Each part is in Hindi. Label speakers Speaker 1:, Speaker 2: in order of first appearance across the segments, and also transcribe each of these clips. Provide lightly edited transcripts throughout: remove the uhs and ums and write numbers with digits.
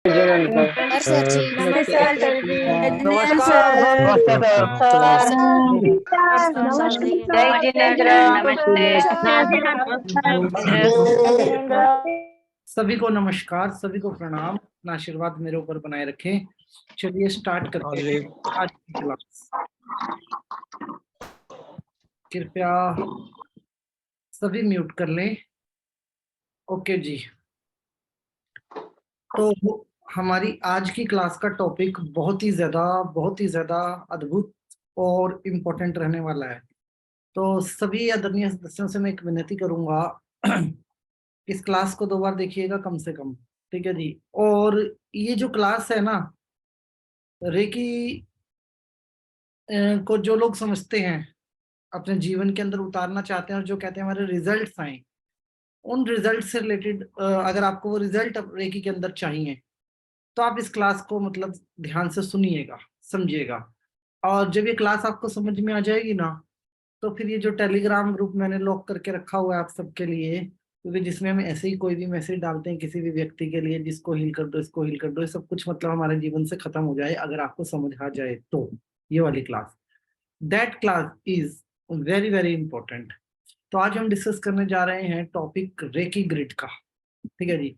Speaker 1: नमस्कार सर जी।
Speaker 2: नमस्कार सर जी।
Speaker 3: नमस्कार
Speaker 1: नमस्कार सर।
Speaker 2: नमस्कार
Speaker 4: जय जिनेन्द्र, नमस्ते।
Speaker 3: सभी को नमस्कार, सभी को प्रणाम, अपना आशीर्वाद मेरे ऊपर बनाए रखें। चलिए स्टार्ट करते हैं आज की क्लास। कृपया सभी म्यूट कर लें। ओके जी। तो हमारी आज की क्लास का टॉपिक बहुत ही ज्यादा अद्भुत और इम्पोर्टेंट रहने वाला है। तो सभी आदरणीय सदस्यों से मैं एक विनती करूंगा, इस क्लास को 2 बार देखिएगा कम से कम, ठीक है जी। और ये जो क्लास है ना, रेकी को जो लोग समझते हैं, अपने जीवन के अंदर उतारना चाहते हैं और जो कहते हैं हमारे रिजल्ट्स आए, उन रिजल्ट से रिलेटेड अगर आपको वो रिजल्ट रेकी के अंदर चाहिए तो आप इस क्लास को मतलब ध्यान से सुनिएगा, समझिएगा। और जब ये क्लास आपको समझ में आ जाएगी ना, तो फिर ये जो टेलीग्राम ग्रुप मैंने लॉक करके रखा हुआ है आप सबके लिए, क्योंकि जिसमें हम ऐसे ही कोई भी मैसेज डालते हैं किसी भी व्यक्ति के लिए, जिसको हील कर दो, इसको हील कर दो, ये सब कुछ मतलब हमारे जीवन से खत्म हो जाए अगर आपको समझ आ जाए तो। ये वाली class, that class is very very important. तो आज हम डिस्कस करने जा रहे हैं टॉपिक रेकी ग्रिड का, ठीक है जी।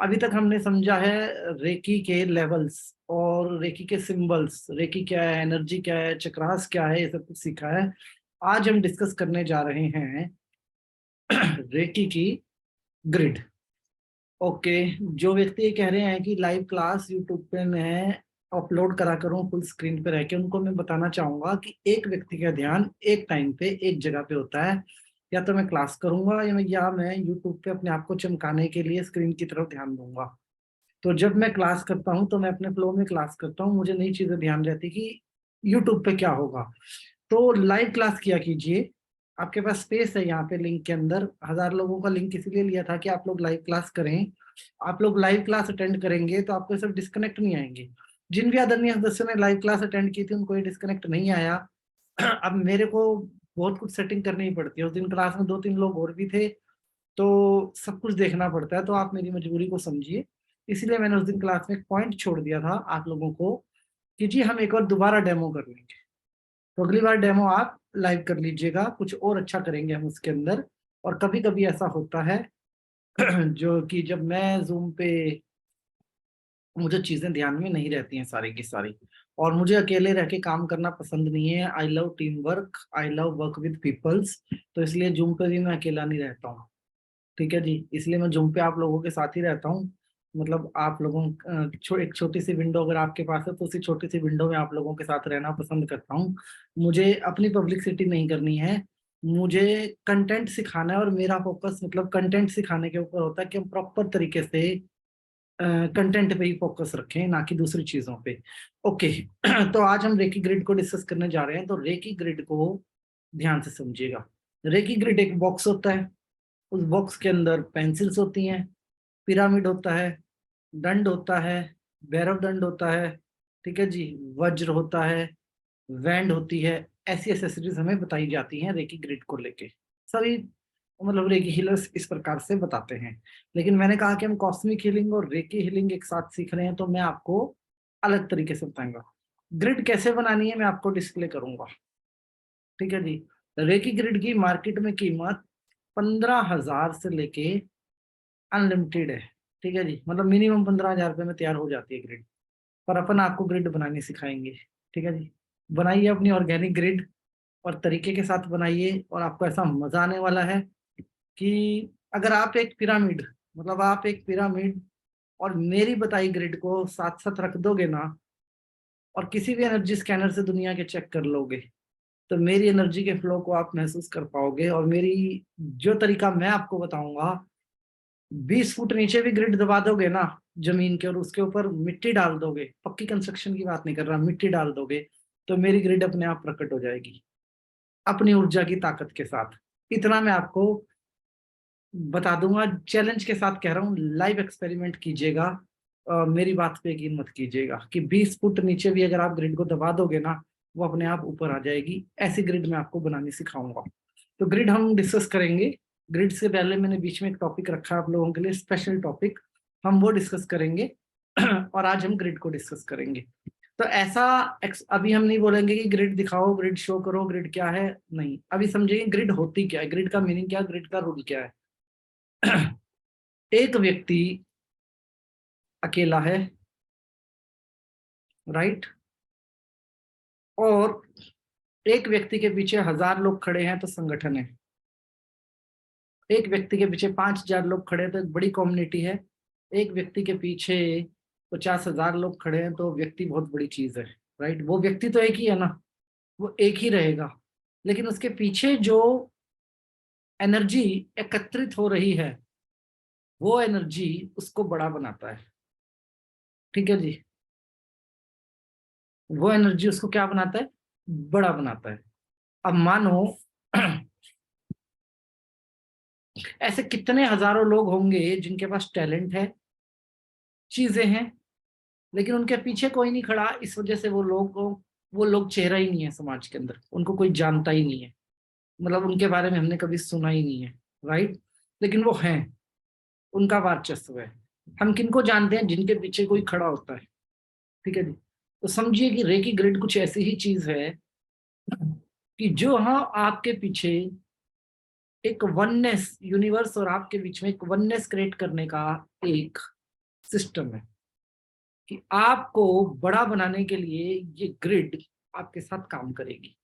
Speaker 3: अभी तक हमने समझा है रेकी के लेवल्स और रेकी के सिंबल्स, रेकी क्या है, एनर्जी क्या है, चक्रास क्या है, ये सब कुछ सीखा है। आज हम डिस्कस करने जा रहे हैं रेकी की ग्रिड। ओके। जो व्यक्ति ये कह रहे हैं कि लाइव क्लास यूट्यूब पे मैं अपलोड करा करूं फुल स्क्रीन पे रह के, उनको मैं बताना चाहूंगा कि एक व्यक्ति का ध्यान एक टाइम पे एक जगह पे होता है। या तो मैं क्लास करूंगा या मैं यूट्यूब पे अपने आप को चमकाने के लिए स्क्रीन की तरफ ध्यान दूंगा। तो जब मैं क्लास करता हूँ तो मैं अपने फ्लो में क्लास करता हूँ, मुझे नई चीजें ध्यान रहती कि यूट्यूब पे क्या होगा। तो लाइव क्लास किया कीजिए, आपके पास स्पेस है यहाँ पे लिंक के अंदर। 1000 लोगों का लिंक इसीलिए लिया था कि आप लोग लाइव क्लास करें। आप लोग लाइव क्लास अटेंड करेंगे तो आपको सब डिस्कनेक्ट नहीं आएंगे। जिन भी आदरणीय सदस्यों ने लाइव क्लास अटेंड की थी उनको ये डिस्कनेक्ट नहीं आया। अब मेरे को बहुत कुछ सेटिंग करनी ही पड़ती है। उस दिन क्लास में 2-3 लोग और भी थे, तो सब कुछ देखना पड़ता है। तो आप मेरी मजबूरी को समझिए, इसीलिए मैंने उस दिन क्लास में एक पॉइंट छोड़ दिया था आप लोगों को कि जी हम एक बार दोबारा डेमो कर लेंगे। तो अगली बार डेमो आप लाइव कर लीजिएगा, कुछ और अच्छा करेंगे हम उसके अंदर। और कभी कभी ऐसा होता है जो कि जब मैं जूम पे, मुझे चीजें ध्यान में नहीं रहती हैं सारी की सारी, और मुझे अकेले रह के काम करना पसंद नहीं है। I love team work, I love work with peoples. तो इसलिए जूम पे भी मैं अकेला नहीं रहता हूँ, ठीक है जी। इसलिए मैं जूम पे आप लोगों के साथ ही रहता हूँ। मतलब आप लोगों एक छोटी सी विंडो अगर आपके पास है तो उसी छोटी सी विंडो में आप लोगों के साथ रहना पसंद करता हूँ। मुझे अपनी पब्लिसिटी नहीं करनी है, मुझे कंटेंट सिखाना है। और मेरा फोकस मतलब कंटेंट सिखाने के ऊपर होता है कि हम प्रॉपर तरीके से कंटेंट पे ही फोकस रखें, ना कि दूसरी चीजों पे। ओके। तो आज हम रेकी ग्रिड को डिस्कस करने जा रहे हैं। तो रेकी ग्रिड को ध्यान से समझिएगा। रेकी ग्रिड एक बॉक्स होता है, उस बॉक्स के अंदर पेंसिल्स होती हैं, पिरामिड होता है, दंड होता है, भैरव दंड होता है, ठीक है जी, वज्र होता है, वैंड होती है। ऐसी एसेसरीज हमें बताई जाती हैं रेकी ग्रिड को लेके। सभी मतलब रेकी हीलर्स इस प्रकार से बताते हैं। लेकिन मैंने कहा कि हम कॉस्मिक हीलिंग और रेकी हीलिंग एक साथ सीख रहे हैं, तो मैं आपको अलग तरीके से बताऊंगा। ग्रिड कैसे बनानी है मैं आपको डिस्प्ले करूंगा, ठीक है जी। रेकी ग्रिड की मार्केट में कीमत 15,000 से लेके अनलिमिटेड है, ठीक है जी। मतलब मिनिमम 15,000 रुपये में तैयार हो जाती है ग्रिड। पर अपन आपको ग्रिड बनानी सिखाएंगे, ठीक है जी। बनाइए अपनी ऑर्गेनिक ग्रिड और तरीके के साथ बनाइए, और आपको ऐसा मजा आने वाला है कि अगर आप एक पिरामिड, मतलब आप एक पिरामिड और मेरी बताई ग्रिड को साथ साथ रख दोगे ना, और किसी भी एनर्जी स्कैनर से दुनिया के चेक कर लोगे, तो मेरी एनर्जी के फ्लो को आप महसूस कर पाओगे। और मेरी जो तरीका मैं आपको बताऊंगा, 20 फुट नीचे भी ग्रिड दबा दोगे ना जमीन के, और उसके ऊपर मिट्टी डाल दोगे, पक्की कंस्ट्रक्शन की बात नहीं कर रहा, मिट्टी डाल दोगे, तो मेरी ग्रिड अपने आप प्रकट हो जाएगी अपनी ऊर्जा की ताकत के साथ। इतना मैं आपको बता दूंगा, चैलेंज के साथ कह रहा हूँ। लाइव एक्सपेरिमेंट कीजिएगा, मेरी बात पे यकीन मत कीजिएगा कि 20 फुट नीचे भी अगर आप ग्रिड को दबा दोगे ना, वो अपने आप ऊपर आ जाएगी। ऐसी ग्रिड मैं आपको बनानी सिखाऊंगा। तो ग्रिड हम डिस्कस करेंगे। ग्रिड से पहले मैंने बीच में एक टॉपिक रखा है आप लोगों के लिए, स्पेशल टॉपिक, हम वो डिस्कस करेंगे। और आज हम ग्रिड को डिस्कस करेंगे। तो ऐसा अभी हम नहीं बोलेंगे कि ग्रिड दिखाओ, ग्रिड शो करो, ग्रिड क्या है, नहीं। अभी समझेंगे ग्रिड होती क्या है, ग्रिड का मीनिंग क्या है, ग्रिड का रूल क्या है। एक व्यक्ति अकेला है, राइट, और एक व्यक्ति के पीछे 1000 लोग खड़े हैं तो संगठन है। एक व्यक्ति के पीछे 5000 लोग खड़े हैं तो एक बड़ी कम्युनिटी है। एक व्यक्ति के पीछे 50,000 लोग खड़े हैं तो व्यक्ति बहुत बड़ी चीज है, राइट। वो व्यक्ति तो एक ही है ना, वो एक ही रहेगा, लेकिन उसके पीछे जो एनर्जी एकत्रित हो रही है वो एनर्जी उसको बड़ा बनाता है, ठीक है जी। वो एनर्जी उसको क्या बनाता है, बड़ा बनाता है। अब मानो ऐसे कितने हजारों लोग होंगे जिनके पास टैलेंट है, चीजें हैं, लेकिन उनके पीछे कोई नहीं खड़ा, इस वजह से वो लोग चेहरा ही नहीं है समाज के अंदर, उनको कोई जानता ही नहीं है, मतलब उनके बारे में हमने कभी सुना ही नहीं है, राइट। लेकिन वो हैं, उनका वर्चस्व है। हम किनको जानते हैं, जिनके पीछे कोई खड़ा होता है, ठीक है जी। तो समझिए कि रेकी ग्रिड कुछ ऐसी ही चीज है कि जो हाँ आपके पीछे एक वननेस, यूनिवर्स और आपके बीच में एक वननेस क्रिएट करने का एक सिस्टम है कि आपको बड़ा बनाने के लिए ये ग्रिड आपके साथ काम करेगी।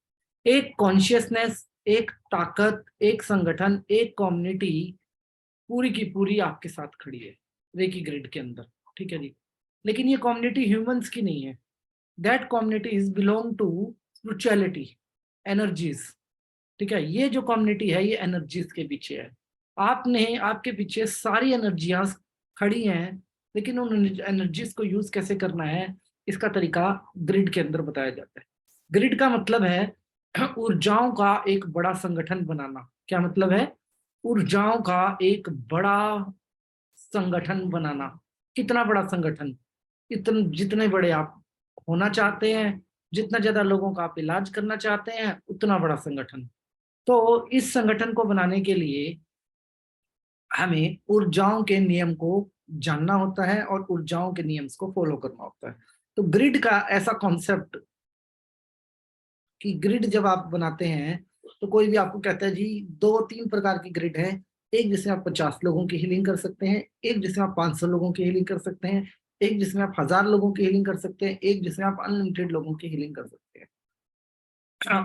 Speaker 3: एक कॉन्शियसनेस, एक ताकत, एक संगठन, एक कम्युनिटी पूरी की पूरी आपके साथ खड़ी है रेकी ग्रिड के अंदर, ठीक है जी। लेकिन ये कम्युनिटी ह्यूमंस की नहीं है, that community is belong to spirituality, energies, ठीक है। ये जो कम्युनिटी है ये एनर्जीज के पीछे है। आपके पीछे सारी एनर्जियां खड़ी हैं, लेकिन उन एनर्जीज को यूज कैसे करना है इसका तरीका ग्रिड के अंदर बताया जाता है। ग्रिड का मतलब है ऊर्जाओं का एक बड़ा संगठन बनाना। क्या मतलब है, ऊर्जाओं का एक बड़ा संगठन बनाना। कितना बड़ा संगठन, इतने जितने बड़े आप होना चाहते हैं, जितना ज्यादा लोगों का आप इलाज करना चाहते हैं, उतना बड़ा संगठन। तो इस संगठन को बनाने के लिए हमें ऊर्जाओं के नियम को जानना होता है और ऊर्जाओं के नियम को फॉलो करना होता है। तो ग्रिड का ऐसा कॉन्सेप्ट कि ग्रिड जब आप बनाते हैं तो कोई भी आपको कहता है जी 2-3 प्रकार की ग्रिड है। एक जिसमें आप 50 लोगों की हीलिंग कर सकते हैं, एक जिसमें आप 500 लोगों की हीलिंग कर सकते हैं, एक जिसमें आप 1000 लोगों की हीलिंग कर सकते हैं, एक जिसमें आप अनलिमिटेड लोगों की हीलिंग कर सकते हैं।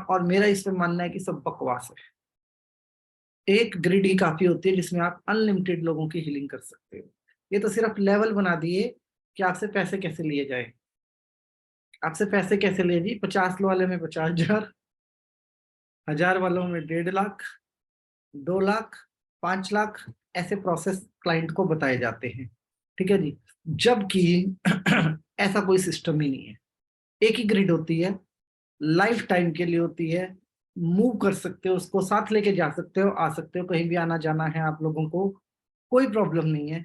Speaker 3: और मेरा इसमें मानना है कि सब बकवास है। एक ग्रिड ही काफी होती है जिसमें आप अनलिमिटेड लोगों की हीलिंग कर सकते हो। ये तो सिर्फ लेवल बना दिए कि आपसे पैसे कैसे लिए जाए। आपसे पैसे कैसे लिए जी, 50 वाले में 50,000, 1000 वालों में 1.5 लाख, 2 लाख, 5 लाख, ऐसे प्रोसेस क्लाइंट को बताए जाते हैं, ठीक है जी। जबकि ऐसा कोई सिस्टम ही नहीं है। एक ही ग्रिड होती है, लाइफ टाइम के लिए होती है। मूव कर सकते हो, उसको साथ लेके जा सकते हो, आ सकते हो, कहीं भी आना जाना है आप लोगों को, कोई प्रॉब्लम नहीं है,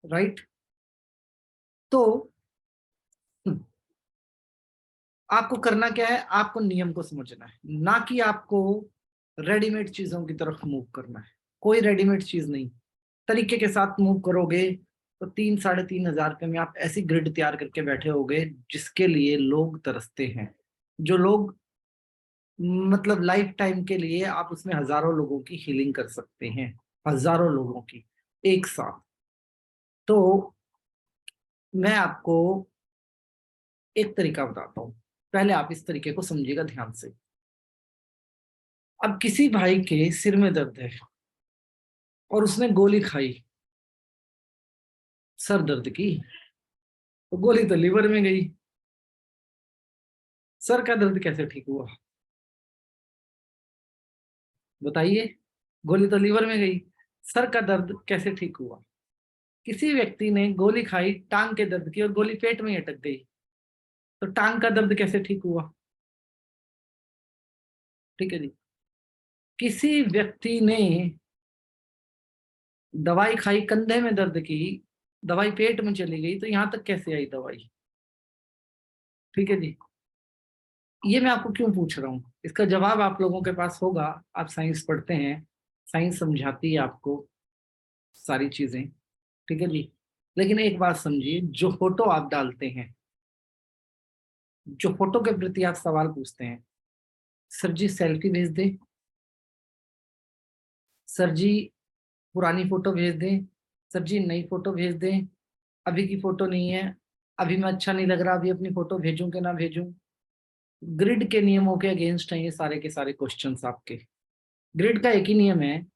Speaker 3: राइट। तो आपको करना क्या है, आपको नियम को समझना है, ना कि आपको रेडीमेड चीजों की तरफ मूव करना है। कोई रेडीमेड चीज नहीं, तरीके के साथ मूव करोगे तो 3-3,500 में आप ऐसी ग्रिड तैयार करके बैठे होगे जिसके लिए लोग तरसते हैं। जो लोग मतलब लाइफ टाइम के लिए आप उसमें हजारों लोगों की हीलिंग कर सकते हैं, हजारों लोगों की एक साथ। तो मैं आपको एक तरीका बताता हूँ, पहले आप इस तरीके को समझिएगा ध्यान से। अब किसी भाई के सिर में दर्द है और उसने गोली खाई सर दर्द की, तो गोली तो लीवर में गई, सर का दर्द कैसे ठीक हुआ बताइए। गोली तो लीवर में गई, सर का दर्द कैसे ठीक हुआ। किसी व्यक्ति ने गोली खाई टांग के दर्द की और गोली पेट में ही अटक गई, तो टांग का दर्द कैसे ठीक हुआ, ठीक है जी। किसी व्यक्ति ने दवाई खाई कंधे में दर्द की, दवाई पेट में चली गई, तो यहां तक कैसे आई दवाई, ठीक है जी। ये मैं आपको क्यों पूछ रहा हूँ, इसका जवाब आप लोगों के पास होगा। आप साइंस पढ़ते हैं, साइंस समझाती है आपको सारी चीजें, ठीक है जी। लेकिन एक बात समझिए, जो फोटो आप डालते हैं, जो फोटो के प्रति आप सवाल पूछते हैं, सर जी सेल्फी भेज दें, सर जी पुरानी फोटो भेज दें, सर जी नई फोटो भेज दें, अभी की फोटो नहीं है, अभी मैं अच्छा नहीं लग रहा, अभी अपनी फोटो भेजूं कि ना भेजूं, ग्रिड के नियमों के अगेंस्ट हैं ये सारे के सारे क्वेश्चंस आपके। ग्रिड का एक ही नियम है,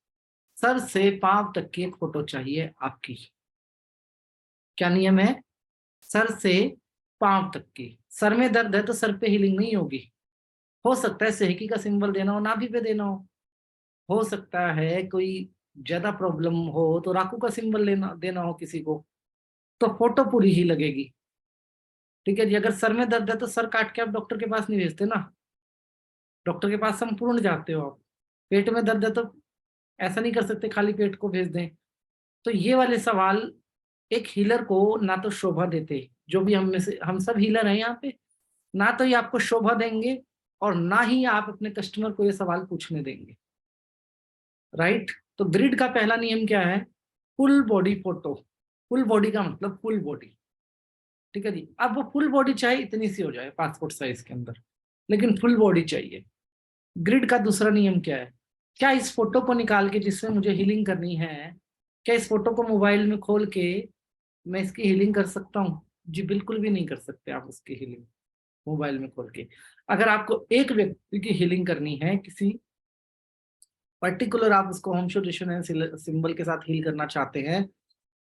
Speaker 3: सर से पांव तक की एक फोटो चाहिए आपकी। क्या नियम है? सर से पांव तक की। सर में दर्द है तो सर पे हीलिंग नहीं होगी। हो सकता है सेहकी का सिंबल देना हो, नाभि पे देना हो सकता है कोई ज्यादा प्रॉब्लम हो तो राकू का सिंबल लेना देना हो किसी को, तो फोटो पूरी ही लगेगी। ठीक है जी। अगर सर में दर्द है तो सर काट के आप डॉक्टर के पास नहीं भेजते ना, डॉक्टर के पास संपूर्ण जाते हो आप। पेट में दर्द है तो ऐसा नहीं कर सकते खाली पेट को भेज दें। तो ये वाले सवाल एक हीलर को ना तो शोभा देते, जो भी हम में से हम सब हीलर हैं यहाँ पे, ना तो ये आपको शोभा देंगे और ना ही आप अपने कस्टमर को ये सवाल पूछने देंगे। राइट। तो ग्रिड का पहला नियम क्या है? Full body photo. Full body का मतलब फुल बॉडी। ठीक है जी। अब वो फुल बॉडी चाहे इतनी सी हो जाए पासपोर्ट साइज के अंदर, लेकिन फुल बॉडी चाहिए। ग्रिड का दूसरा नियम क्या है? क्या इस फोटो को निकाल के जिसमें मुझे हीलिंग करनी है, क्या इस फोटो को मोबाइल में खोल के मैं इसकी हीलिंग कर सकता हूँ? जी बिल्कुल भी नहीं कर सकते आप उसकी हीलिंग मोबाइल में खोल के। अगर आपको एक व्यक्ति की हीलिंग करनी है, किसी पर्टिकुलर आप उसको होम सिंबल के साथ हील करना चाहते हैं,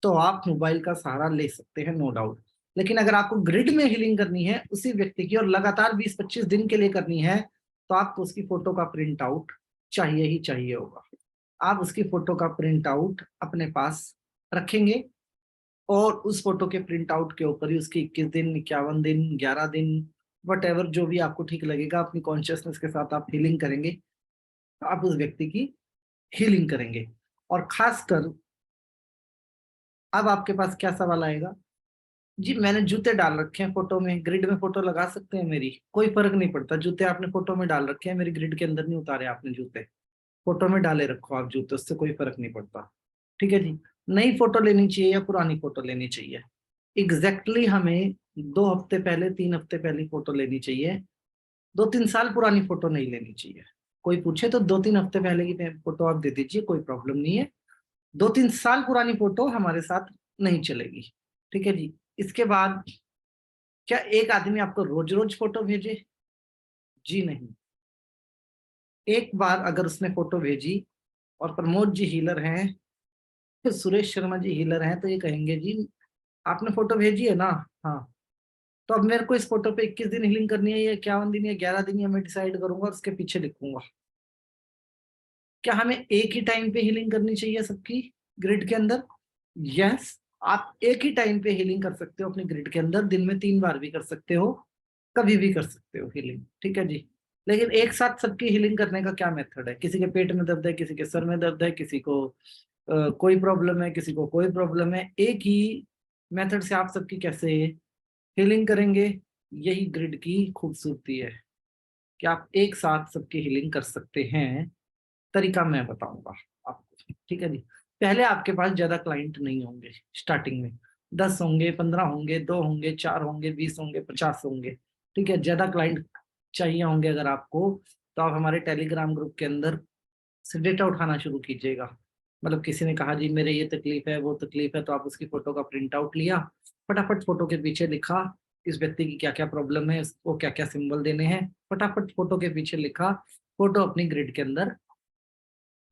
Speaker 3: तो आप मोबाइल का सहारा ले सकते हैं, नो डाउट। लेकिन अगर आपको ग्रिड में हीलिंग करनी है उसी व्यक्ति की और लगातार 20-25 दिन के लिए करनी है, तो आपको उसकी फोटो का प्रिंट आउट चाहिए ही चाहिए होगा। आप उसकी फोटो का प्रिंट आउट अपने पास रखेंगे और उस फोटो के प्रिंट आउट के ऊपर ही उसकी 21 दिन, 51 दिन, 11 दिन, वट एवर जो भी आपको ठीक लगेगा, अपनी कॉन्शियसनेस के साथ आप हीलिंग करेंगे। आप उस व्यक्ति की हीलिंग करेंगे। और खासकर अब आपके पास क्या सवाल आएगा? जी मैंने जूते डाल रखे हैं फोटो में, ग्रिड में फोटो लगा सकते हैं मेरी? कोई फर्क नहीं पड़ता, जूते आपने फोटो में डाल रखे हैं, मेरी ग्रिड के अंदर नहीं उतारे आपने जूते, फोटो में डाले रखो आप जूते, उससे कोई फर्क नहीं पड़ता। ठीक है जी। नई फोटो लेनी चाहिए या पुरानी फोटो लेनी चाहिए? एग्जैक्टली हमें 2 हफ्ते पहले, 3 हफ्ते पहले फोटो लेनी चाहिए। 2-3 साल पुरानी फोटो नहीं लेनी चाहिए। कोई पूछे तो 2-3 हफ्ते पहले की फोटो आप दे दीजिए, कोई प्रॉब्लम नहीं है। 2-3 साल पुरानी फोटो हमारे साथ नहीं चलेगी। ठीक है जी। इसके बाद क्या एक आदमी आपको रोज रोज फोटो भेजे? जी नहीं। एक बार अगर उसने फोटो भेजी और प्रमोद जी हीलर हैं, फिर सुरेश शर्मा जी हीलर हैं, तो ये कहेंगे जी आपने फोटो भेजी है ना, हाँ, तो अब मेरे को इस फोटो पे 21 दिन हीलिंग करनी है या 51 दिन या 11 दिन, या मैं डिसाइड करूंगा और उसके पीछे लिखूंगा। क्या हमें एक ही टाइम पे हीलिंग करनी चाहिए सबकी ग्रिड के अंदर? यस। आप एक ही टाइम पे हीलिंग कर सकते हो अपनी ग्रिड के अंदर, दिन में 3 बार भी कर सकते हो, कभी भी कर सकते हो हीलिंग। ठीक है जी। लेकिन एक साथ सबकी हीलिंग करने का क्या मेथड है? किसी के पेट में दर्द है, किसी के सर में दर्द है, किसी को कोई प्रॉब्लम है, किसी को कोई प्रॉब्लम है, एक ही मेथड से आप सबकी कैसे हीलिंग करेंगे? यही ग्रिड की खूबसूरती है कि आप एक साथ सबकी हीलिंग कर सकते हैं। तरीका मैं बताऊंगा आपको। ठीक है जी। पहले आपके पास ज्यादा क्लाइंट नहीं होंगे स्टार्टिंग में, 10 होंगे, 15 होंगे, 2 होंगे, 4 होंगे, 20 होंगे, 50 होंगे। ठीक है। ज्यादा क्लाइंट चाहिए होंगे अगर आपको, तो आप हमारे टेलीग्राम ग्रुप के अंदर से डेटा उठाना शुरू कीजिएगा। मतलब किसी ने कहा जी मेरे ये तकलीफ है, वो तकलीफ है, तो आप उसकी फोटो का प्रिंट आउट लिया, फटाफट फोटो के पीछे लिखा इस व्यक्ति की क्या क्या प्रॉब्लम है, उसको क्या क्या सिंबल देने हैं, फटाफट फोटो के पीछे लिखा, फोटो अपनी ग्रिड के अंदर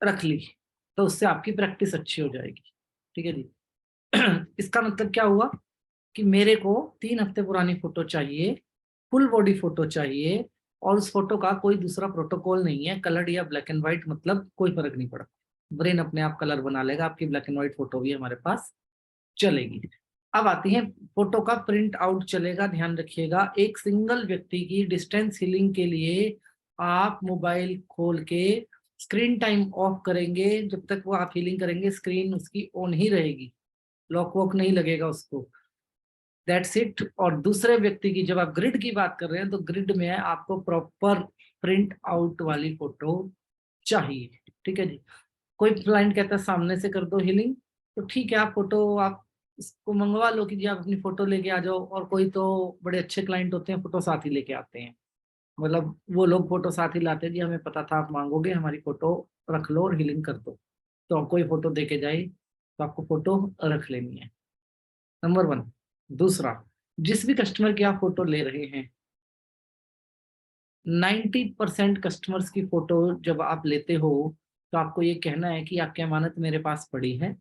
Speaker 3: रख ली, तो उससे आपकी प्रैक्टिस अच्छी हो जाएगी। ठीक है जी। इसका मतलब क्या हुआ कि मेरे को 3 हफ्ते पुरानी फोटो चाहिए, फुल बॉडी फोटो चाहिए, और उस फोटो का कोई दूसरा प्रोटोकॉल नहीं है, कलर या ब्लैक एंड व्हाइट, मतलब कोई फर्क नहीं पड़ता, ब्रेन अपने आप कलर बना लेगा, आपकी ब्लैक एंड व्हाइट फोटो भी हमारे पास चलेगी। अब आती है फोटो का प्रिंट आउट चलेगा। ध्यान रखिएगा, एक सिंगल व्यक्ति की डिस्टेंस हीलिंग के लिए आप मोबाइल खोल के स्क्रीन टाइम ऑफ करेंगे, जब तक वो आप हीलिंग करेंगे स्क्रीन उसकी ऑन ही रहेगी, लॉक वॉक नहीं लगेगा उसको। That's it. और दूसरे व्यक्ति की, जब आप ग्रिड की बात कर रहे हैं, तो ग्रिड में आपको प्रॉपर प्रिंट आउट वाली फोटो चाहिए। ठीक है जी। कोई क्लाइंट कहता है सामने से कर दो हीलिंग, तो ठीक है, आप फोटो आप इसको मंगवा लो कि जी आप अपनी फोटो लेके आ जाओ, और कोई तो बड़े अच्छे क्लाइंट होते हैं फोटो साथ ही लेके आते हैं, मतलब वो लोग फोटो साथ ही लाते हैं, जी हमें पता था आप मांगोगे, हमारी फोटो रख लो और हीलिंग कर दो, तो आप कोई फोटो दे के जाए तो आपको फोटो रख लेनी है, नंबर 1। दूसरा, जिस भी कस्टमर की आप फोटो ले रहे हैं, 90% कस्टमर्स की फोटो जब आप लेते हो तो आपको ये कहना है कि आपकी अमानत मेरे पास पड़ी है,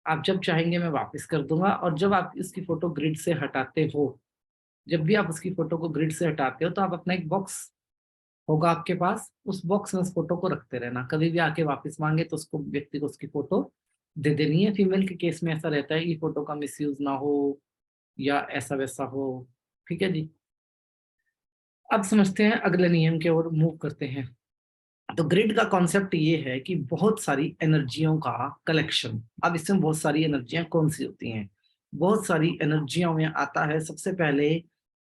Speaker 3: आप जब चाहेंगे मैं वापस कर दूंगा। और जब आप इसकी फोटो ग्रिड से हटाते हो, जब भी आप उसकी फोटो को ग्रिड से हटाते हो, तो आप अपना एक बॉक्स होगा आपके पास, उस बॉक्स में उस फोटो को रखते रहना, कभी भी आके वापस मांगे तो उसको, व्यक्ति को उसकी फोटो दे देनी है। फीमेल के केस में ऐसा रहता है कि फोटो का मिसयूज ना हो या ऐसा वैसा हो, ठीक है जी। अब समझते हैं अगले नियम के ओर मूव करते हैं। तो ग्रिड का कॉन्सेप्ट ये है कि बहुत सारी एनर्जियों का कलेक्शन। अब इसमें बहुत सारी एनर्जियां कौन सी होती हैं? बहुत सारी एनर्जियों में आता है, सबसे पहले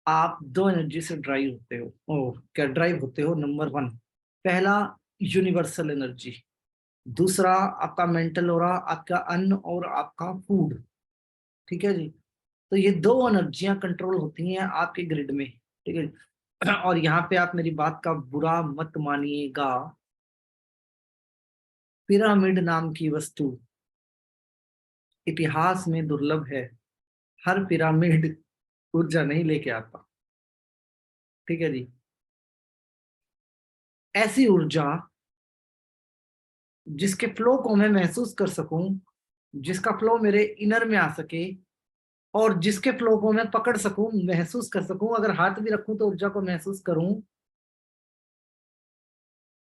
Speaker 3: आप दो एनर्जी से ड्राइव होते हो, क्या ड्राइव होते हो? नंबर 1, पहला यूनिवर्सल एनर्जी, दूसरा आपका मेंटल ऑरा, आपका अन्न और आपका फूड, ठीक है जी। तो ये दो एनर्जियां कंट्रोल होती हैं आपके ग्रिड में, ठीक है। और यहाँ पे आप मेरी बात का बुरा मत मानिएगा, पिरामिड नाम की वस्तु इतिहास में दुर्लभ है, हर पिरामिड ऊर्जा नहीं लेके आता, ठीक है जी। ऐसी ऊर्जा जिसके फ्लो को मैं महसूस कर सकूं, जिसका फ्लो मेरे इनर में आ सके, और जिसके फ्लो को मैं पकड़ सकूं, महसूस कर सकूं, अगर हाथ भी रखूं तो ऊर्जा को महसूस करूं,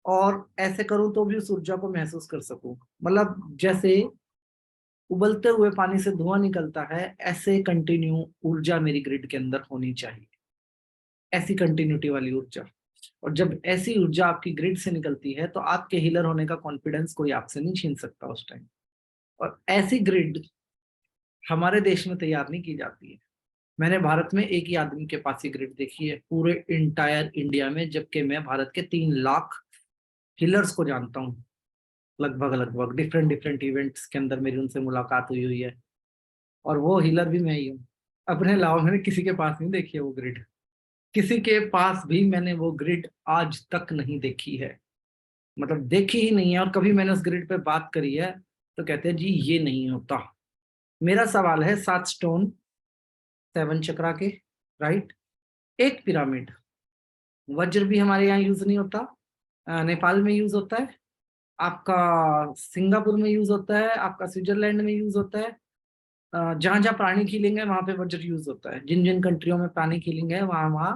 Speaker 3: और ऐसे करूं तो भी उस ऊर्जा को महसूस कर सकूं। मतलब जैसे उबलते हुए पानी से धुआं निकलता है, ऐसे कंटिन्यू ऊर्जा मेरी ग्रिड के अंदर होनी चाहिए, ऐसी कंटिन्यूटी वाली ऊर्जा। और जब ऐसी ऊर्जा आपकी ग्रिड से निकलती है तो आपके हीलर होने का कॉन्फिडेंस कोई आपसे नहीं छीन सकता उस टाइम। और ऐसी ग्रिड हमारे देश में तैयार नहीं की जाती है। मैंने भारत में एक ही आदमी के पास ही ग्रिड देखी है पूरे इंटायर इंडिया में, जबकि मैं भारत के 3 लाख हीलर्स को जानता हूँ, लगभग लगभग डिफरेंट डिफरेंट इवेंट्स के अंदर मेरी उनसे मुलाकात हुई हुई है, और वो हीलर भी मैं ही हूँ। अपने अलावा मैंने किसी के पास नहीं देखी है वो ग्रिड, किसी के पास भी मैंने वो ग्रिड आज तक नहीं देखी है, मतलब देखी ही नहीं है। और कभी मैंने उस ग्रिड पे बात करी है तो कहते हैं जी ये नहीं होता। मेरा सवाल है 7 स्टोन 7 चक्रा के, राइट, एक पिरामिड, वज्र भी हमारे यहाँ यूज नहीं होता, नेपाल में यूज होता है, आपका सिंगापुर में यूज होता है, आपका स्विट्जरलैंड में यूज होता है, जहां जहां प्राणी हीलिंग है वहां पे वज्र यूज होता है, जिन जिन कंट्रियों में प्राणी हीलिंग है वहां वहां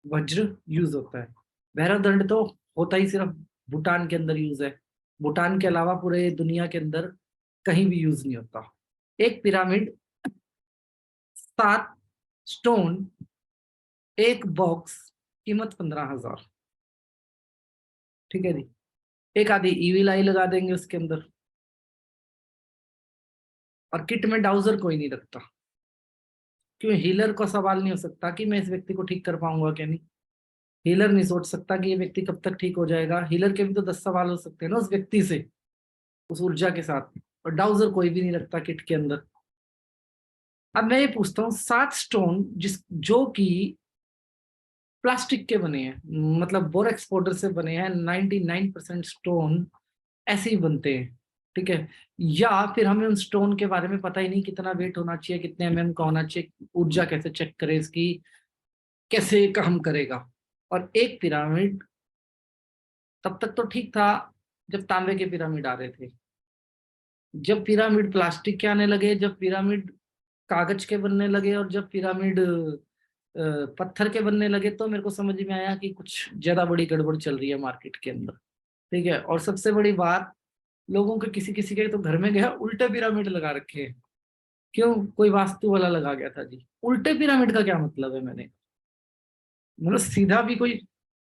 Speaker 3: वज्र यूज होता है। भैरव दंड तो होता ही सिर्फ भूटान के अंदर यूज है, भूटान के अलावा पूरे दुनिया के अंदर कहीं भी यूज नहीं होता। एक पिरामिड, 7 स्टोन, एक बॉक्स, कीमत 15,000, ठीक है जी। एक आधी ईवी लाई लगा देंगे उसके अंदर, और किट में डाउजर कोई नहीं रखता, क्यों? हीलर को सवाल नहीं हो सकता कि मैं इस व्यक्ति को ठीक कर पाऊंगा क्या नहीं, हीलर नहीं सोच सकता कि ये व्यक्ति कब तक ठीक हो जाएगा। हीलर के भी तो 10 सवाल हो सकते हैं ना उस व्यक्ति से, उस ऊर्जा के साथ, और डाउजर कोई भी नहीं रखता किट के अंदर। अब मैं ये पूछता हूँ, 7 स्टोन जो कि प्लास्टिक के बने हैं, मतलब बोरेक्स पाउडर से बने हैं, 99% स्टोन ऐसे ही बनते हैं, ठीक है। या फिर हमें उन स्टोन के बारे में पता ही नहीं, कितना वेट होना चाहिए, कितने mm का होना चाहिए, ऊर्जा कैसे चेक करें इसकी, कैसे काम करेगा। और एक पिरामिड तब तक तो ठीक था जब तांबे के पिरामिड आ रहे थे, जब पिरामिड प्लास्टिक के आने लगे, जब पिरामिड कागज के बनने लगे, और जब पिरामिड पत्थर के बनने लगे, तो मेरे को समझ में आया कि कुछ ज्यादा बड़ी गड़बड़ चल रही है मार्केट के अंदर, ठीक है। और सबसे बड़ी बात, लोगों के किसी किसी के तो घर में गया उल्टे पिरामिड लगा रखे हैं, क्यों? कोई वास्तु वाला लगा गया था जी। उल्टे पिरामिड का क्या मतलब है? मैंने मतलब सीधा भी कोई,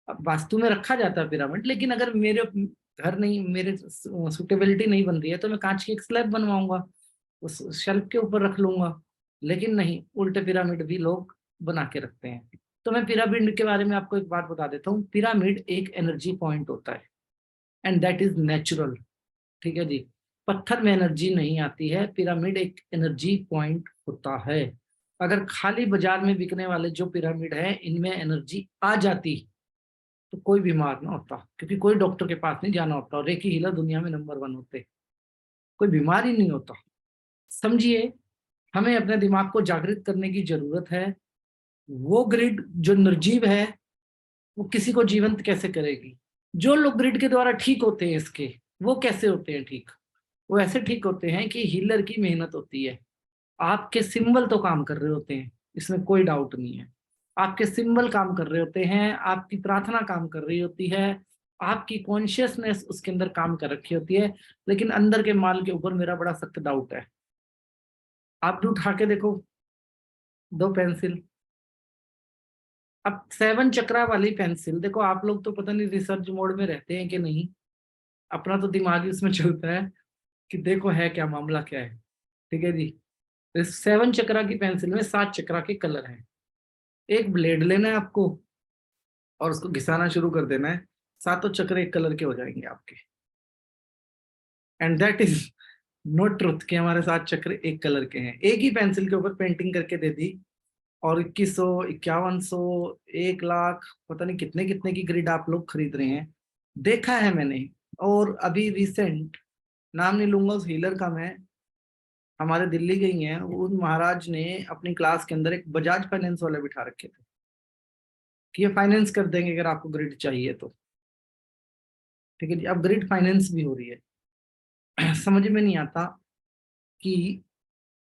Speaker 3: वास्तु में रखा जाता है पिरामिड, लेकिन अगर मेरे घर नहीं, मेरे सुटेबिलिटी नहीं बन रही है, तो मैं कांच की एक स्लैब बनवाऊंगा, उस शेल्फ के ऊपर रख लूंगा। लेकिन नहीं, उल्टे पिरामिड भी लोग बना के रखते हैं। तो मैं पिरामिड के बारे में आपको एक बात बता देता हूँ, पिरामिड एक एनर्जी पॉइंट होता है, एंड दैट इज नेचुरल, ठीक है जी। पत्थर में एनर्जी नहीं आती है, पिरामिड एक एनर्जी पॉइंट होता है। अगर खाली बाजार में बिकने वाले जो पिरामिड है इनमें एनर्जी आ जाती तो कोई बीमार ना होता, क्योंकि कोई डॉक्टर के पास नहीं जाना होता और रेकी हीलर दुनिया में नंबर 1 होते, कोई बीमार ही नहीं होता। समझिए, हमें अपने दिमाग को जागृत करने की जरूरत है। वो ग्रिड जो निर्जीव है वो किसी को जीवंत कैसे करेगी? जो लोग ग्रिड के द्वारा ठीक होते हैं इसके, वो कैसे होते हैं ठीक? वो ऐसे ठीक होते हैं कि हीलर की मेहनत होती है। आपके सिंबल तो काम कर रहे होते हैं, इसमें कोई डाउट नहीं है। आपके सिंबल काम कर रहे होते हैं, आपकी प्रार्थना काम कर रही होती है, आपकी कॉन्शियसनेस उसके अंदर काम कर रखी होती है, लेकिन अंदर के माल के ऊपर मेरा बड़ा सख्त डाउट है। आप भी उठा के देखो 2 पेंसिल, अब 7 चक्रा वाली पेंसिल देखो। आप लोग तो पता नहीं रिसर्च मोड में रहते हैं कि नहीं, अपना तो दिमाग ही उसमें चलता है कि देखो है क्या मामला क्या है। ठीक है जी, इस 7 चक्रा की पेंसिल में 7 चक्रा के कलर हैं। एक ब्लेड लेना है आपको और उसको घिसाना शुरू कर देना है, सातों चक्र एक कलर के हो जाएंगे आपके। And that is not truth कि हमारे 7 चक्र एक कलर के हैं। एक ही पेंसिल के ऊपर पेंटिंग करके दे दी और 2100, 5100, 1 लाख, पता नहीं कितने कितने की ग्रिड आप लोग खरीद रहे हैं। देखा है मैंने। और अभी रिसेंट, नाम नहीं लूंगा उस हीलर का मैं, हमारे दिल्ली गई हैं, उन महाराज ने अपनी क्लास के अंदर एक बजाज फाइनेंस वाले बिठा रखे थे कि ये फाइनेंस कर देंगे अगर आपको ग्रिड चाहिए तो। ठीक है जी, अब ग्रिड फाइनेंस भी हो रही है। समझ में नहीं आता कि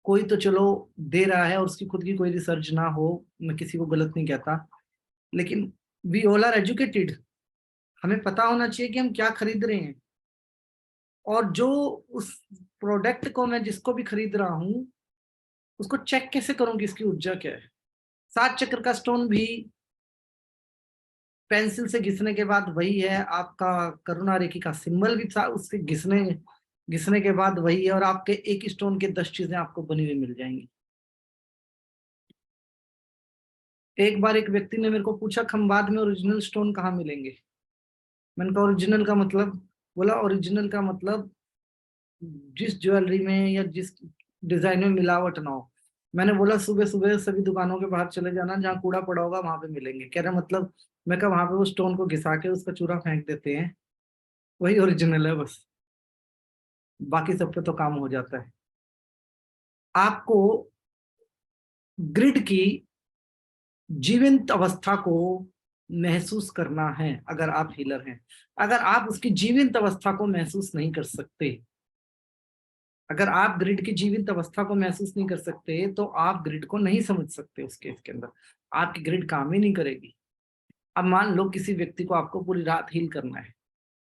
Speaker 3: कोई तो चलो दे रहा है और उसकी खुद की कोई रिसर्च ना हो, मैं किसी को गलत नहीं कहता, लेकिन वी ऑल आर एजुकेटेड। हमें पता होना चाहिए कि हम क्या खरीद रहे हैं, और जो उस प्रोडक्ट को मैं जिसको भी खरीद रहा हूं उसको चेक कैसे करूं कि इसकी ऊर्जा क्या है। 7 चक्र का स्टोन भी पेंसिल से घिसने के बाद वही है, आपका करुणा रेखी का सिंबल भी था उससे घिसने घिसने के बाद वही है, और आपके एक स्टोन के 10 चीजें आपको बनी हुई मिल जाएंगी। एक बार एक व्यक्ति ने मेरे को पूछा खंबात में ओरिजिनल स्टोन कहाँ मिलेंगे। मैंने कहा ओरिजिनल का मतलब? बोला ओरिजिनल का मतलब जिस ज्वेलरी में या जिस डिजाइन में मिलावट ना हो। मैंने बोला सुबह सुबह सभी दुकानों के बाहर चले जाना, जहाँ कूड़ा पड़ा होगा वहां पे मिलेंगे। कह रहे मतलब? मैं कहा वहां पे वो स्टोन को घिसा के उसका चूरा फेंक देते हैं, वही ओरिजिनल है बस, बाकी सब पे तो काम हो जाता है। आपको ग्रिड की जीवंत अवस्था को महसूस करना है अगर आप हीलर हैं। अगर आप उसकी जीवंत अवस्था को महसूस नहीं कर सकते, अगर आप ग्रिड की जीवित अवस्था को महसूस नहीं कर सकते तो आप ग्रिड को नहीं समझ सकते। उसके इसके अंदर आपकी ग्रिड काम ही नहीं करेगी। अब मान लो किसी व्यक्ति को आपको पूरी रात हील करना है,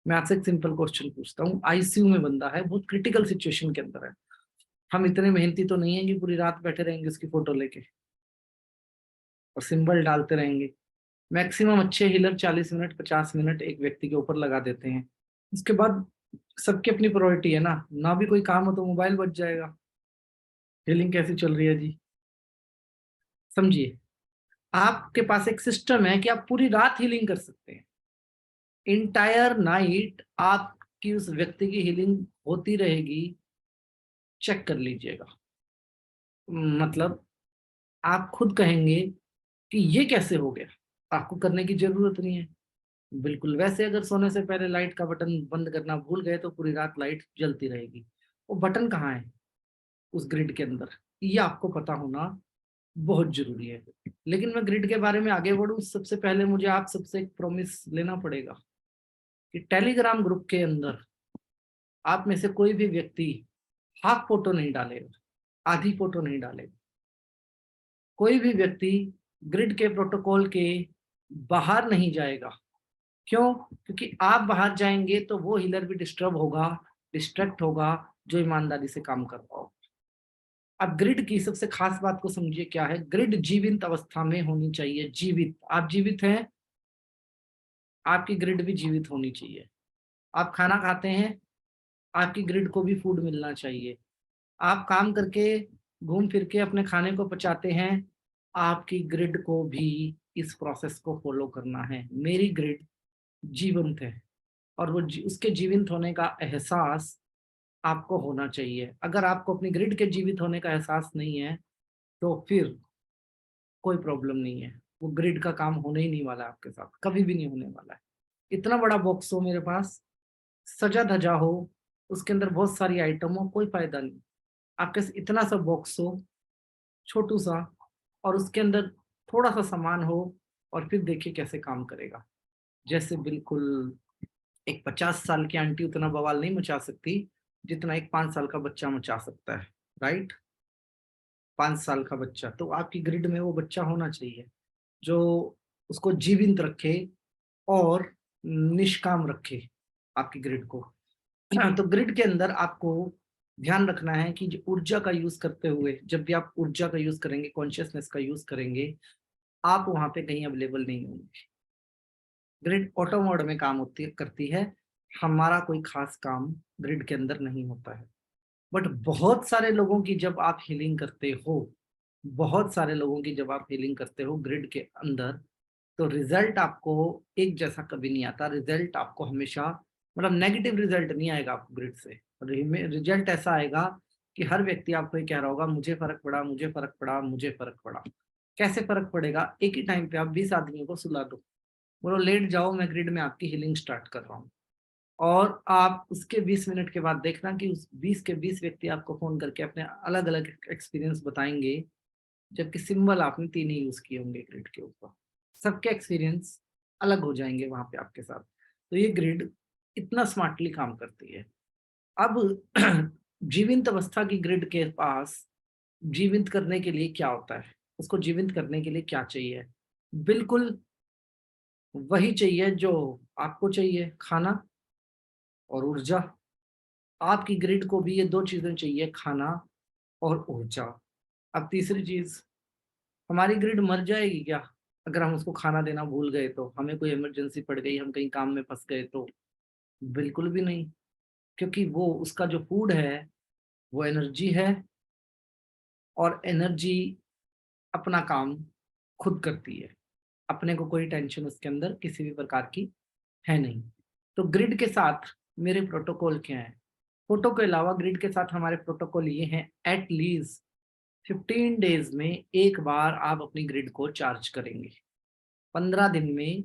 Speaker 3: मैं आपसे एक सिंपल क्वेश्चन पूछता हूँ। आईसीयू में बंदा है, बहुत क्रिटिकल सिचुएशन के अंदर है। हम इतने मेहनती तो नहीं है कि पूरी रात बैठे रहेंगे उसकी फोटो लेके और सिंबल डालते रहेंगे। मैक्सिमम अच्छे हीलर 40 मिनट 50 मिनट एक व्यक्ति के ऊपर लगा देते हैं। उसके बाद सबकी अपनी प्रायोरिटी है ना भी कोई काम हो तो मोबाइल बच जाएगा। हीलिंग कैसी चल रही है जी? समझिए, आपके पास एक सिस्टम है कि आप पूरी रात हीलिंग कर सकते हैं। इंटायर नाइट आपकी उस व्यक्ति की हीलिंग होती रहेगी। चेक कर लीजिएगा। मतलब आप खुद कहेंगे कि ये कैसे हो गया, आपको करने की जरूरत नहीं है। बिल्कुल वैसे अगर सोने से पहले लाइट का बटन बंद करना भूल गए तो पूरी रात लाइट जलती रहेगी। वो बटन कहाँ है उस ग्रिड के अंदर, ये आपको पता होना बहुत जरूरी है। लेकिन मैं ग्रिड के बारे में आगे बढ़ूं सबसे पहले मुझे आप सबसे एक प्रॉमिस लेना पड़ेगा कि टेलीग्राम ग्रुप के अंदर आप में से कोई भी व्यक्ति हाफ फोटो नहीं डालेगा, आधी फोटो नहीं डालेगा। कोई भी व्यक्ति ग्रिड के प्रोटोकॉल के बाहर नहीं जाएगा। क्यों? क्योंकि आप बाहर जाएंगे तो वो हीलर भी डिस्टर्ब होगा, डिस्ट्रैक्ट होगा जो ईमानदारी से काम कर रहा हो। अब ग्रिड की सबसे खास बात को समझिए क्या है। ग्रिड जीवित अवस्था में होनी चाहिए। जीवित, आप जीवित हैं, आपकी ग्रिड भी जीवित होनी चाहिए। आप खाना खाते हैं, आपकी ग्रिड को भी फूड मिलना चाहिए। आप काम करके घूम फिर के अपने खाने को पचाते हैं, आपकी ग्रिड को भी इस प्रोसेस को फॉलो करना है। मेरी ग्रिड जीवंत है और वो उसके जीवंत होने का एहसास आपको होना चाहिए। अगर आपको अपनी ग्रिड के जीवित होने का एहसास नहीं है तो फिर कोई प्रॉब्लम नहीं है, वो ग्रिड का काम होने ही नहीं वाला है आपके साथ, कभी भी नहीं होने वाला है। इतना बड़ा बॉक्स हो मेरे पास, सजा धजा हो, उसके अंदर बहुत सारी आइटम हो, कोई फायदा नहीं। आपके इतना सा बॉक्स हो, छोटू सा, और उसके अंदर थोड़ा सा सामान हो, और फिर देखिए कैसे काम करेगा। जैसे बिल्कुल एक 50 साल की आंटी उतना बवाल नहीं मचा सकती जितना एक 5 साल का बच्चा मचा सकता है, राइट। 5 साल का बच्चा, तो आपकी ग्रिड में वो बच्चा होना चाहिए जो उसको जीवित रखे और निष्काम रखे आपकी ग्रिड को। तो ग्रिड के अंदर आपको ध्यान रखना है कि जो ऊर्जा का यूज करते हुए, जब भी आप ऊर्जा का यूज करेंगे, कॉन्शियसनेस का यूज करेंगे, आप वहां पे कहीं अवेलेबल नहीं होंगे। ग्रिड ऑटो मोड में काम करती है, हमारा कोई खास काम ग्रिड के अंदर नहीं होता है। बट बहुत सारे लोगों की जब आप हीलिंग करते हो, बहुत सारे लोगों की जब आप हीलिंग करते हो ग्रिड के अंदर, तो रिजल्ट आपको एक जैसा कभी नहीं आता। रिजल्ट आपको हमेशा, मतलब नेगेटिव रिजल्ट नहीं आएगा आपको ग्रिड से। रिजल्ट ऐसा आएगा कि हर व्यक्ति आपको ये कह रहा होगा मुझे फर्क पड़ा, मुझे फर्क पड़ा, मुझे फर्क पड़ा। कैसे फर्क पड़ेगा? एक ही टाइम पे आप 20 आदमियों को सुला दो, बोलो लेट जाओ, मैं ग्रिड में आपकी हीलिंग स्टार्ट कर रहा हूँ, और आप उसके 20 मिनट के बाद देखना कि उस 20 के 20 व्यक्ति आपको फोन करके अपने अलग अलग एक्सपीरियंस बताएंगे, जबकि सिंबल आपने 3 ही यूज किए होंगे ग्रिड के ऊपर। सबके एक्सपीरियंस अलग हो जाएंगे वहां पे आपके साथ। तो ये ग्रिड इतना स्मार्टली काम करती है। अब जीवित अवस्था की ग्रिड के पास जीवित करने के लिए क्या होता है, उसको जीवित करने के लिए क्या चाहिए? बिल्कुल वही चाहिए जो आपको चाहिए, खाना और ऊर्जा। आपकी ग्रिड को भी ये 2 चीजें चाहिए, खाना और ऊर्जा। अब तीसरी चीज, हमारी ग्रिड मर जाएगी क्या अगर हम उसको खाना देना भूल गए तो? हमें कोई इमरजेंसी पड़ गई, हम कहीं काम में फंस गए तो? बिल्कुल भी नहीं, क्योंकि वो उसका जो फूड है वो एनर्जी है, और एनर्जी अपना काम खुद करती है। अपने को कोई टेंशन उसके अंदर किसी भी प्रकार की है नहीं। तो ग्रिड के साथ मेरे प्रोटोकॉल क्या है? फोटो के अलावा ग्रिड के साथ हमारे प्रोटोकॉल ये हैं, एटलीस्ट 15 डेज में एक बार आप अपनी ग्रिड को चार्ज करेंगे। 15 दिन में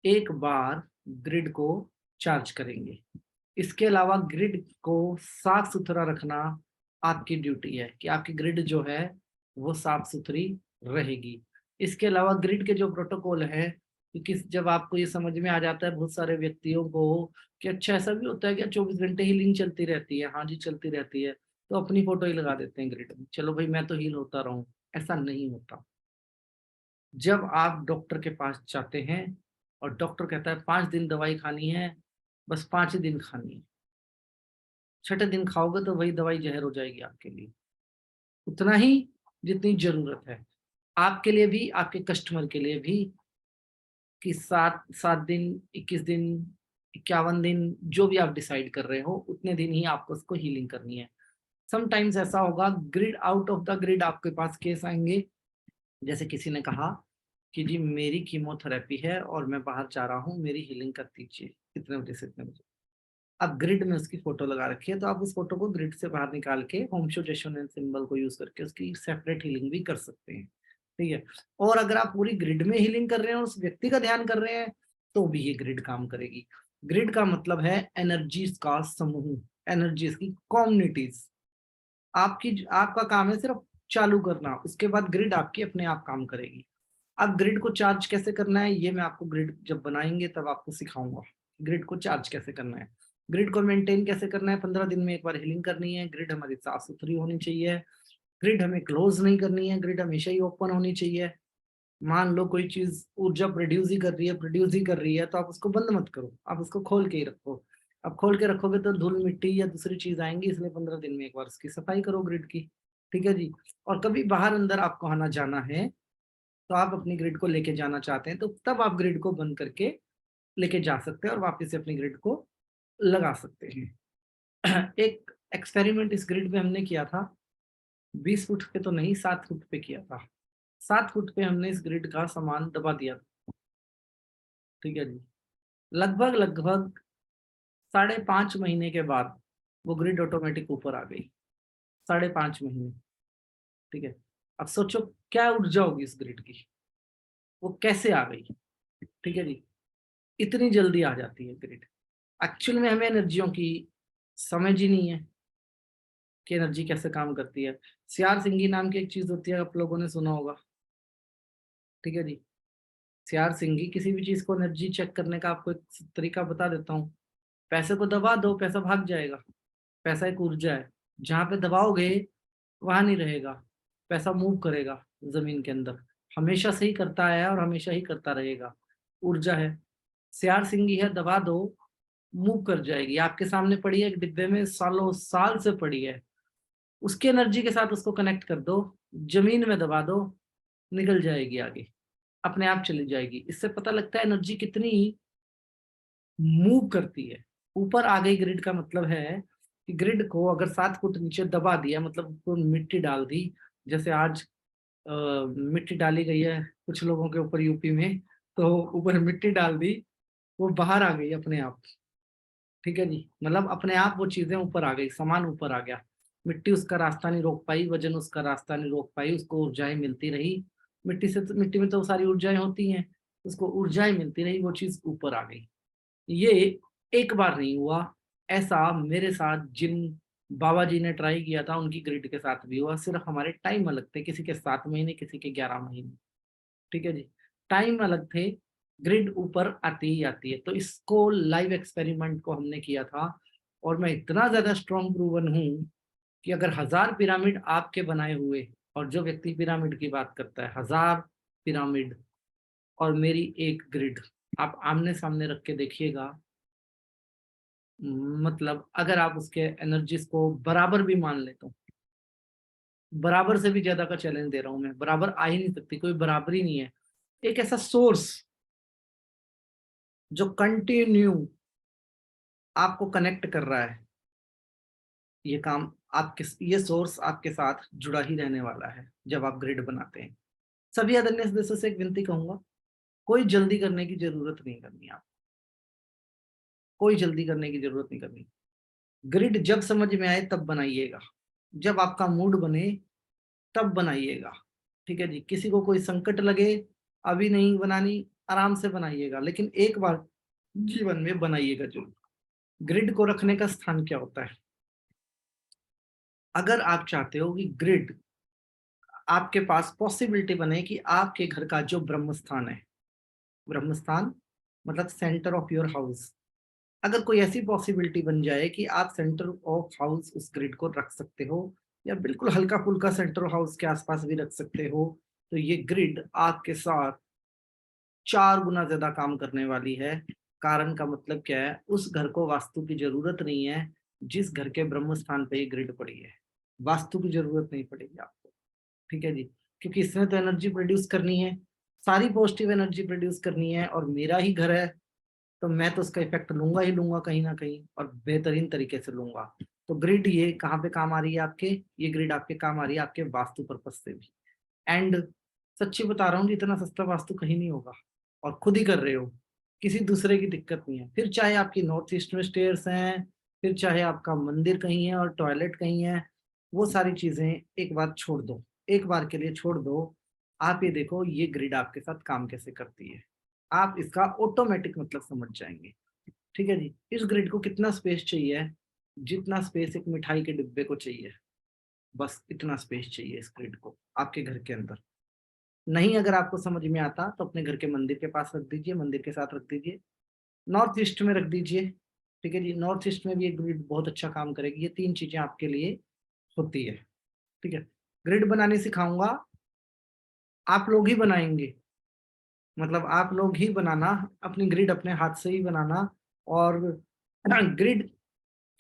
Speaker 3: एक बार ग्रिड को चार्ज करेंगे। इसके अलावा ग्रिड को साफ सुथरा रखना आपकी ड्यूटी है कि आपकी ग्रिड जो है वो साफ सुथरी रहेगी। इसके अलावा ग्रिड के जो प्रोटोकॉल है, क्योंकि जब आपको ये समझ में आ जाता है बहुत सारे व्यक्तियों को कि अच्छा ऐसा भी होता है कि 24 घंटे हीलिंग चलती रहती है, हाँ जी चलती रहती है, तो अपनी फोटो ही लगा देते हैं ग्रिड में, चलो भाई मैं तो हील होता रहूं। ऐसा नहीं होता। जब आप डॉक्टर के पास जाते हैं और डॉक्टर कहता है 5 दिन दवाई खानी है, बस 5 ही दिन खानी है, 6ठे दिन खाओगे तो वही दवाई जहर हो जाएगी आपके लिए, उतना ही जितनी जरूरत है आपके लिए भी, आपके कस्टमर के लिए भी। कि 7 दिन, 21 दिन, 51 दिन, जो भी आप डिसाइड कर रहे हो उतने दिन ही आपको उसको हीलिंग करनी है। समटाइम्स ऐसा होगा grid out of the grid आपके पास केस आएंगे, जैसे किसी ने कहा कि जी मेरी कीमोथेरेपी है और मैं बाहर जा रहा हूँ, मेरी हीलिंग कर दीजिए इतने बजे से इतने बजे। अब ग्रिड में उसकी फोटो लगा रखी है, तो आप उस फोटो को ग्रिड से बाहर निकाल के होम शो जेशोनेंस सिंबल को यूज करके उसकी सेपरेट हीलिंग भी कर सकते हैं, ठीक है। और अगर आप पूरी ग्रिड में हीलिंग कर रहे हैं, उस व्यक्ति का ध्यान कर रहे हैं, तो भी ये ग्रिड काम करेगी। ग्रिड का मतलब है एनर्जीज का समूह, एनर्जीज की कम्युनिटीज। आपका काम है सिर्फ चालू करना, उसके बाद ग्रिड आपकी अपने आप काम करेगी। अब ग्रिड को चार्ज कैसे करना है ये मैं आपको ग्रिड जब बनाएंगे तब आपको सिखाऊंगा। ग्रिड को चार्ज कैसे करना है, ग्रिड को मेंटेन कैसे करना है। 15 दिन में एक बार हीलिंग करनी है, ग्रिड हमारी साफ सुथरी होनी चाहिए, ग्रिड हमें क्लोज नहीं करनी है, ग्रिड हमेशा ही ओपन होनी चाहिए। मान लो कोई चीज ऊर्जा प्रोड्यूस ही कर रही है, तो आप उसको बंद मत करो, आप उसको खोल के ही रखो। अब खोल के रखोगे तो धूल मिट्टी या दूसरी चीज आएंगी, इसलिए 15 दिन में एक बार उसकी सफाई करो ग्रिड की, ठीक है जी। और कभी बाहर अंदर आपको आना जाना है, तो आप अपनी ग्रिड को लेके जाना चाहते हैं, तो तब आप ग्रिड को बंद करके लेके जा सकते हैं और वापस से अपनी ग्रिड को लगा सकते हैं। एक एक्सपेरिमेंट इस ग्रिड पे हमने किया था, 20 फुट पे तो नहीं, 7 फुट पे किया था। 7 फुट पे हमने इस ग्रिड का सामान दबा दिया था, ठीक है जी। लगभग 5.5 महीने के बाद वो ग्रिड ऑटोमेटिक ऊपर आ गई 5.5 महीने। ठीक है, अब सोचो क्या ऊर्जा होगी इस ग्रिड की, वो कैसे आ गई। ठीक है जी, इतनी जल्दी आ जाती है ग्रिड। एक्चुअल में हमें एनर्जियों की समझ ही नहीं है कि एनर्जी कैसे काम करती है। सीआर सिंगी नाम की एक चीज होती है, आप लोगों ने सुना होगा। ठीक है जी, सीआर सिंगी किसी भी चीज को एनर्जी चेक करने का आपको एक तरीका बता देता हूँ। पैसे को दबा दो, पैसा भाग जाएगा। पैसा एक ऊर्जा है, जहां पे दबाओगे वहां नहीं रहेगा, पैसा मूव करेगा जमीन के अंदर, हमेशा से ही करता है और हमेशा ही करता रहेगा। ऊर्जा है, सीआर सिंगी है, दबा दो मूव कर जाएगी। आपके सामने पड़ी है एक डिब्बे में, सालों साल से पड़ी है, उसकी एनर्जी के साथ उसको कनेक्ट कर दो, जमीन में दबा दो, निकल जाएगी आगे, अपने आप चली जाएगी। इससे पता लगता है एनर्जी कितनी मूव करती है। ऊपर आ गई ग्रिड का मतलब है कि ग्रिड को अगर 7 फुट नीचे दबा दिया, मतलब उसको मिट्टी डाल दी, जैसे आज मिट्टी डाली गई है कुछ लोगों के ऊपर यूपी में, तो ऊपर मिट्टी डाल दी, वो बाहर आ गई अपने आप। ठीक है जी, मतलब अपने आप वो चीजें ऊपर आ गई, सामान ऊपर आ गया। मिट्टी उसका रास्ता नहीं रोक पाई, वजन उसका रास्ता नहीं रोक पाई, उसको ऊर्जाएं मिलती रही। मिट्टी में तो सारी ऊर्जाएं होती हैं, उसको ऊर्जाएं मिलती रही, वो चीज ऊपर आ गई। ये एक बार नहीं हुआ, ऐसा मेरे साथ जिन बाबा जी ने ट्राई किया था उनकी ग्रिड के साथ भी हुआ। सिर्फ हमारे टाइम अलग थे, किसी के 7 महीने, किसी के 11 महीने। ठीक है जी, टाइम अलग थे, ग्रिड ऊपर आती ही आती है। तो इसको लाइव एक्सपेरिमेंट को हमने किया था, और मैं इतना ज्यादा स्ट्रॉन्ग प्रूवन हूं कि अगर 1000 पिरामिड आपके बनाए हुए, और जो व्यक्ति पिरामिड की बात करता है 1000 पिरामिड और मेरी एक ग्रिड, आप आमने सामने रख के देखिएगा, मतलब अगर आप उसके एनर्जीज को बराबर भी मान ले, तो बराबर से भी ज्यादा का चैलेंज दे रहा हूं मैं, बराबर आ ही नहीं सकती, कोई बराबरी नहीं है। एक ऐसा सोर्स जो कंटिन्यू आपको कनेक्ट कर रहा है, ये काम आपके, ये सोर्स आपके साथ जुड़ा ही रहने वाला है जब आप ग्रिड बनाते हैं। सभी आदरणीय सदस्यों से एक विनती कहूंगा, कोई जल्दी करने की जरूरत नहीं करनी, आप कोई जल्दी करने की जरूरत नहीं करनी। ग्रिड जब समझ में आए तब बनाइएगा, जब आपका मूड बने तब बनाइएगा। ठीक है जी, किसी को कोई संकट लगे अभी नहीं बनानी, आराम से बनाइएगा, लेकिन एक बार जीवन में बनाइएगा जरूर। ग्रिड को रखने का स्थान क्या होता है? अगर आप चाहते हो कि ग्रिड आपके पास पॉसिबिलिटी बने कि आपके घर का जो ब्रह्म स्थान है, ब्रह्म स्थान मतलब सेंटर ऑफ योर हाउस, अगर कोई ऐसी पॉसिबिलिटी बन जाए कि आप सेंटर ऑफ हाउस उस ग्रिड को रख सकते हो, या बिल्कुल हल्का फुल्का सेंटर हाउस के आसपास भी रख सकते हो, तो ये ग्रिड आपके साथ 4 गुना ज्यादा काम करने वाली है। कारण का मतलब क्या है? उस घर को वास्तु की जरूरत नहीं है जिस घर के ब्रह्म स्थान पे ये ग्रिड पड़ी है, वास्तु की जरूरत नहीं पड़ेगी आपको। ठीक है जी, क्योंकि इसमें तो एनर्जी प्रोड्यूस करनी है, सारी पॉजिटिव एनर्जी प्रोड्यूस करनी है, और मेरा ही घर है, तो मैं तो उसका इफेक्ट लूंगा ही लूंगा कहीं ना कहीं, और बेहतरीन तरीके से लूंगा। तो ग्रिड ये कहाँ पे काम आ रही है आपके? ये ग्रिड आपके काम आ रही है आपके वास्तु पर्पज से भी। एंड सच्ची बता रहा हूँ, इतना सस्ता वास्तु कहीं नहीं होगा, और खुद ही कर रहे हो, किसी दूसरे की दिक्कत नहीं है। फिर चाहे आपकी नॉर्थ ईस्ट में स्टेयर्स हैं, फिर चाहे आपका मंदिर कहीं है और टॉयलेट कहीं है, वो सारी चीजें एक बार छोड़ दो, एक बार के लिए छोड़ दो। आप ये देखो ये ग्रिड आपके साथ काम कैसे करती है, आप इसका ऑटोमेटिक मतलब समझ जाएंगे। ठीक है जी, इस ग्रिड को कितना स्पेस चाहिए? जितना स्पेस एक मिठाई के डिब्बे को चाहिए, बस इतना स्पेस चाहिए इस ग्रिड को आपके घर के अंदर। नहीं अगर आपको समझ में आता तो अपने घर के मंदिर के पास रख दीजिए, मंदिर के साथ रख दीजिए, नॉर्थ ईस्ट में रख दीजिए। ठीक है जी, नॉर्थ ईस्ट में भी एक ग्रिड बहुत अच्छा काम करेगी। ये 3 चीजें आपके लिए होती है। ठीक है, ग्रिड बनाने सिखाऊंगा, आप लोग ही बनाएंगे, मतलब आप लोग ही बनाना, अपनी ग्रिड अपने हाथ से ही बनाना। और ग्रिड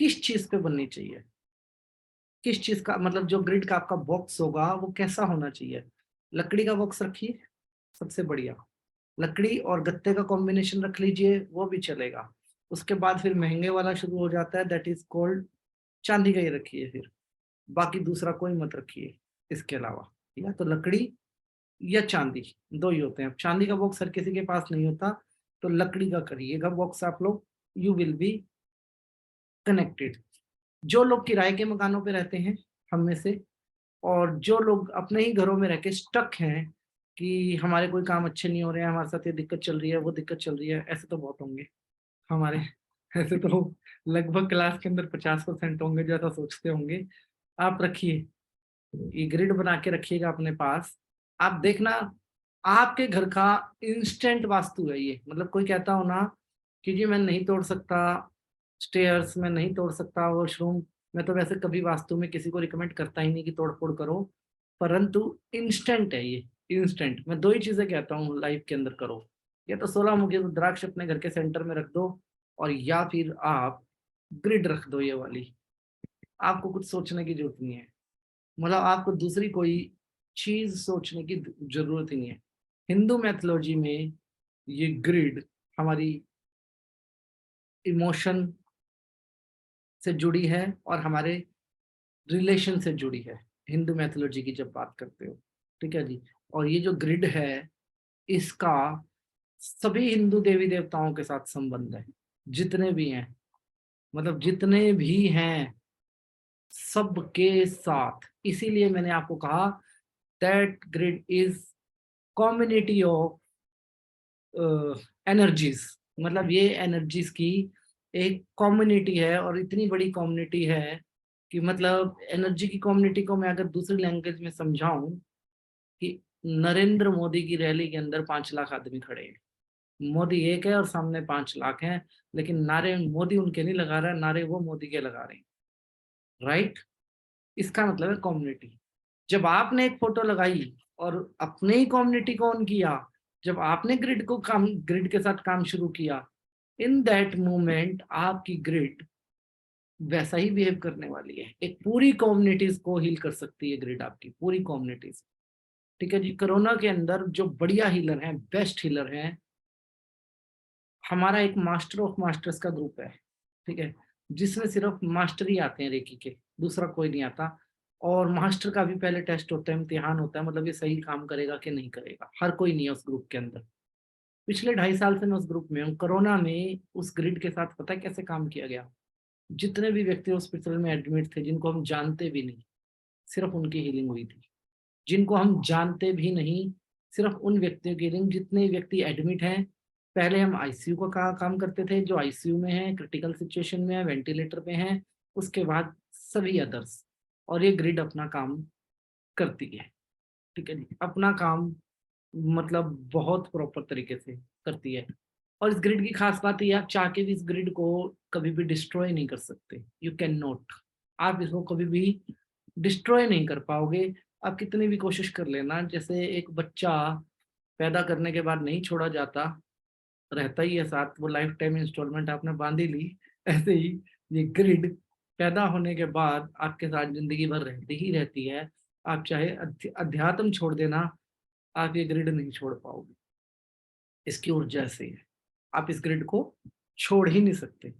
Speaker 3: किस चीज पे बननी चाहिए, किस चीज का मतलब, जो ग्रिड का आपका बॉक्स होगा वो कैसा होना चाहिए? लकड़ी का बॉक्स रखिए, सबसे बढ़िया। लकड़ी और गत्ते का कॉम्बिनेशन रख लीजिए, वो भी चलेगा। उसके बाद फिर महंगे वाला शुरू हो जाता है, दैट इज कॉल्ड चांदी का ही रखिए फिर, बाकी दूसरा कोई मत रखिए इसके अलावा। या तो लकड़ी या चांदी, 2 ही होते हैं। अब चांदी का बॉक्स हर किसी के पास नहीं होता, तो लकड़ी का करिएगा बॉक्स आप लोग, यू विल बी कनेक्टेड। जो लोग किराए के मकानों पे रहते हैं हम में से, और जो लोग अपने ही घरों में रह के स्टक हैं कि हमारे कोई काम अच्छे नहीं हो रहे हैं, हमारे साथ ये दिक्कत चल रही है, वो दिक्कत चल रही है, ऐसे तो बहुत होंगे हमारे। ऐसे तो लगभग क्लास के अंदर 50% होंगे जो ऐसा सोचते होंगे। आप रखिए, ये ग्रिड बना के रखिएगा अपने पास। आप देखना, आपके घर का इंस्टेंट वास्तु है ये। मतलब कोई कहता हो ना कि जी मैं नहीं तोड़ सकता स्टेयर्स, मैं नहीं तोड़ सकता वॉशरूम, मैं तो वैसे कभी वास्तु में किसी को रिकमेंड करता ही नहीं कि तोड़ फोड़ करो, परंतु इंस्टेंट है ये, इंस्टेंट। मैं दो ही चीजें कहता हूँ लाइफ के अंदर करो, या तो 16 मुखी रुद्राक्ष अपने घर के सेंटर में रख दो, और या फिर आप ग्रिड रख दो ये वाली। आपको कुछ सोचने की जरूरत नहीं है, मतलब आपको दूसरी कोई चीज सोचने की जरूरत ही नहीं है। हिंदू मैथोलॉजी में ये ग्रिड हमारी इमोशन से जुड़ी है और हमारे रिलेशन से जुड़ी है, हिंदू मैथोलॉजी की जब बात करते हो, ठीक है जी। और ये जो ग्रिड है इसका सभी हिंदू देवी देवताओं के साथ संबंध है, जितने भी हैं, मतलब जितने भी हैं सबके साथ। इसीलिए मैंने आपको कहा that grid is community of energies, मतलब ये एनर्जीज की एक कम्युनिटी है, और इतनी बड़ी कम्युनिटी है कि मतलब एनर्जी की कम्युनिटी को मैं अगर दूसरी लैंग्वेज में समझाऊं कि नरेंद्र मोदी की रैली के अंदर 5 लाख आदमी खड़े हैं, मोदी एक है और सामने 5 लाख हैं, लेकिन नारे मोदी उनके नहीं लगा रहा है, नारे वो मोदी के लगा रहे हैं, राइट। इसका मतलब है कम्युनिटी। जब आपने एक फोटो लगाई और अपने ही कम्युनिटी को ऑन किया, जब आपने ग्रिड के साथ काम शुरू किया, इन दैट मोमेंट आपकी ग्रिड वैसा ही बिहेव करने वाली है। एक पूरी कम्युनिटीज को हील कर सकती है ग्रिड, आपकी पूरी कम्युनिटीज, ठीक है जी। कोरोना के अंदर जो बढ़िया हीलर हैं, बेस्ट हीलर हैं, हमारा एक मास्टर ऑफ मास्टर्स का ग्रुप है, ठीक है, जिसमें सिर्फ मास्टर ही आते हैं रेकी के, दूसरा कोई नहीं आता। और मास्टर का भी पहले टेस्ट होता है, इम्तिहान होता है, मतलब ये सही काम करेगा कि नहीं करेगा, हर कोई नहीं है उस ग्रुप के अंदर। पिछले 2.5 साल से मैं उस ग्रुप में हूँ। कोरोना में उस ग्रिड के साथ पता है कैसे काम किया गया? जितने भी व्यक्ति हॉस्पिटल में एडमिट थे जिनको हम जानते भी नहीं, सिर्फ उनकी हीलिंग हुई थी। जिनको हम जानते भी नहीं, सिर्फ उन व्यक्तियों की हीलिंग। जितने व्यक्ति एडमिट हैं, पहले हम आईसीयू का काम करते थे, जो आईसीयू में है, क्रिटिकल सिचुएशन में है, वेंटिलेटर पे हैं, उसके बाद सभी अदर्स। और ये ग्रिड अपना काम करती है, ठीक है जी, अपना काम मतलब बहुत प्रॉपर तरीके से करती है। और इस ग्रिड की खास बात ये, आप चाह के भी इस ग्रिड को कभी भी डिस्ट्रॉय नहीं कर सकते, यू कैन नॉट। आप इसको कभी भी डिस्ट्रॉय नहीं कर पाओगे, आप कितनी भी कोशिश कर लेना। जैसे एक बच्चा पैदा करने के बाद नहीं छोड़ा जाता, रहता ही है साथ, वो लाइफ टाइम इंस्टॉलमेंट आपने बांध ही ली, ऐसे ही ये ग्रिड पैदा होने के बाद आपके साथ जिंदगी भर रहती ही रहती है। आप चाहे अध्यात्म छोड़ देना, आप ये ग्रिड नहीं छोड़ पाओगे, इसकी ऊर्जा ऐसे ही है, आप इस ग्रिड को छोड़ ही नहीं सकते।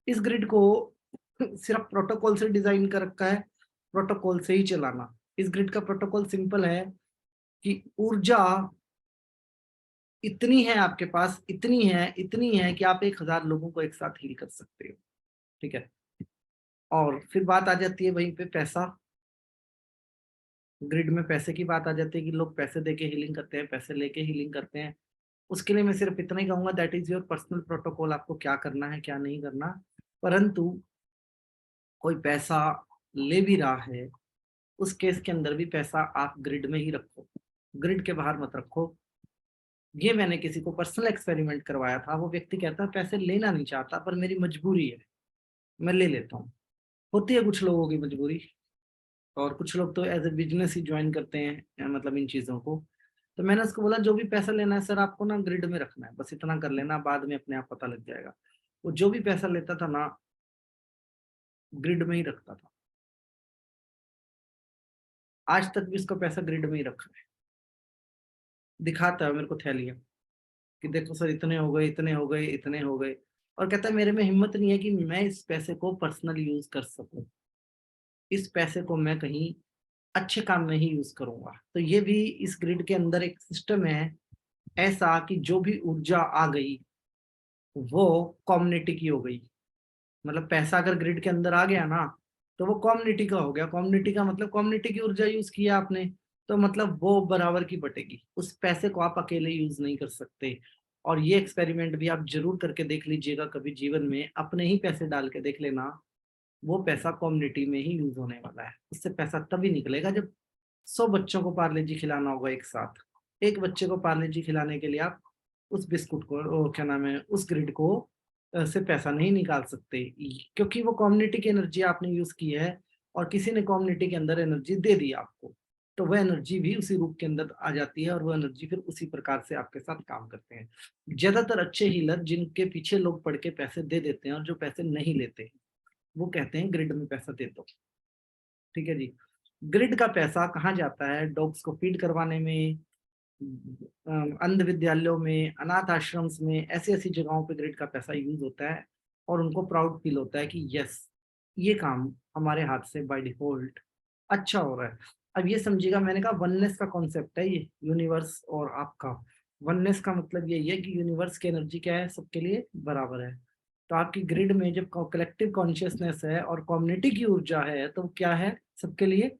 Speaker 3: इस ग्रिड को सिर्फ प्रोटोकॉल से डिजाइन कर रखा है, प्रोटोकॉल से ही चलाना। इस ग्रिड का प्रोटोकॉल सिंपल है कि ऊर्जा इतनी है आपके पास, इतनी है कि आप 1000 लोगों को एक साथ हील कर सकते हो, ठीक है। और फिर बात आ जाती है वहीं पे पैसा, ग्रिड में पैसे की बात आ जाती है कि लोग पैसे देके हीलिंग करते हैं, पैसे लेके हीलिंग करते हैं। उसके लिए मैं सिर्फ इतना ही कहूंगा, that is your personal protocol, आपको क्या करना है क्या नहीं करना। परंतु कोई पैसा ले भी रहा है, उस केस के अंदर भी पैसा आप ग्रिड में ही रखो, ग्रिड के बाहर मत रखो। ये मैंने किसी को पर्सनल एक्सपेरिमेंट करवाया था, वो व्यक्ति कहता है पैसे लेना नहीं चाहता पर मेरी मजबूरी है, मैं ले लेता हूँ। होती है कुछ लोगों की मजबूरी, और कुछ लोग तो एज ए बिजनेस ही ज्वाइन करते हैं मतलब इन चीज़ों को। तो मैंने उसको बोला जो भी पैसा लेना है सर आपको ना ग्रिड में रखना है, बस इतना कर लेना, बाद में अपने आप पता लग जाएगा। वो जो भी पैसा लेता था ना ग्रिड में ही रखता था, आज तक भी उसका पैसा ग्रिड में ही रखा है। दिखाता है मेरे को थैलियां कि देखो सर इतने हो गए, इतने हो गए, इतने हो गए, और कहता है मेरे में हिम्मत नहीं है कि मैं इस पैसे को पर्सनल यूज कर सकूं, इस पैसे को मैं कहीं अच्छे काम में ही यूज करूंगा। तो ये भी इस ग्रिड के अंदर एक सिस्टम है ऐसा कि जो भी ऊर्जा आ गई वो कम्युनिटी की हो गई। मतलब पैसा अगर ग्रिड के अंदर आ गया ना, तो वो कम्युनिटी का हो गया। कम्युनिटी का मतलब कम्युनिटी की ऊर्जा यूज किया आपने, तो मतलब वो बराबर की बटेगी। उस पैसे को आप अकेले यूज नहीं कर सकते। और ये एक्सपेरिमेंट भी आप जरूर करके देख लीजिएगा कभी जीवन में, अपने ही पैसे डाल के देख लेना, वो पैसा कम्युनिटी में ही यूज होने वाला है। उससे पैसा तभी निकलेगा जब 100 बच्चों को पार्ले जी खिलाना होगा एक साथ। एक बच्चे को पार्ले जी खिलाने के लिए आप उस बिस्कुट को क्या नाम है, उस ग्रिड को से पैसा नहीं निकाल सकते, क्योंकि वो कम्युनिटी की एनर्जी आपने यूज की है और किसी ने कम्युनिटी के अंदर एनर्जी दे दी आपको, तो वह एनर्जी भी उसी रूप के अंदर आ जाती है और वो एनर्जी फिर उसी प्रकार से आपके साथ काम करते हैं। ज्यादातर अच्छे हीलर जिनके पीछे लोग पढ़ के पैसे दे देते हैं और जो पैसे नहीं लेते, वो कहते हैं ग्रिड में पैसा दे दो। ठीक है जी। ग्रिड का पैसा कहाँ जाता है? डॉग्स को फीड करवाने में, अंध विद्यालयों में, अनाथ आश्रम्स में, ऐसी ऐसी जगहों पे ग्रिड का पैसा यूज होता है और उनको प्राउड फील होता है कि यस, ये काम हमारे हाथ से बाय डिफॉल्ट अच्छा हो रहा है। अब ये समझिएगा, मैंने कहा वननेस का कॉन्सेप्ट है ये, यूनिवर्स और आपका। वननेस का मतलब यही है कि यूनिवर्स की एनर्जी क्या है, सबके लिए बराबर है। तो आपकी ग्रिड में जब कलेक्टिव कॉन्शियसनेस है और कम्युनिटी की ऊर्जा है, तो क्या है, सबके लिए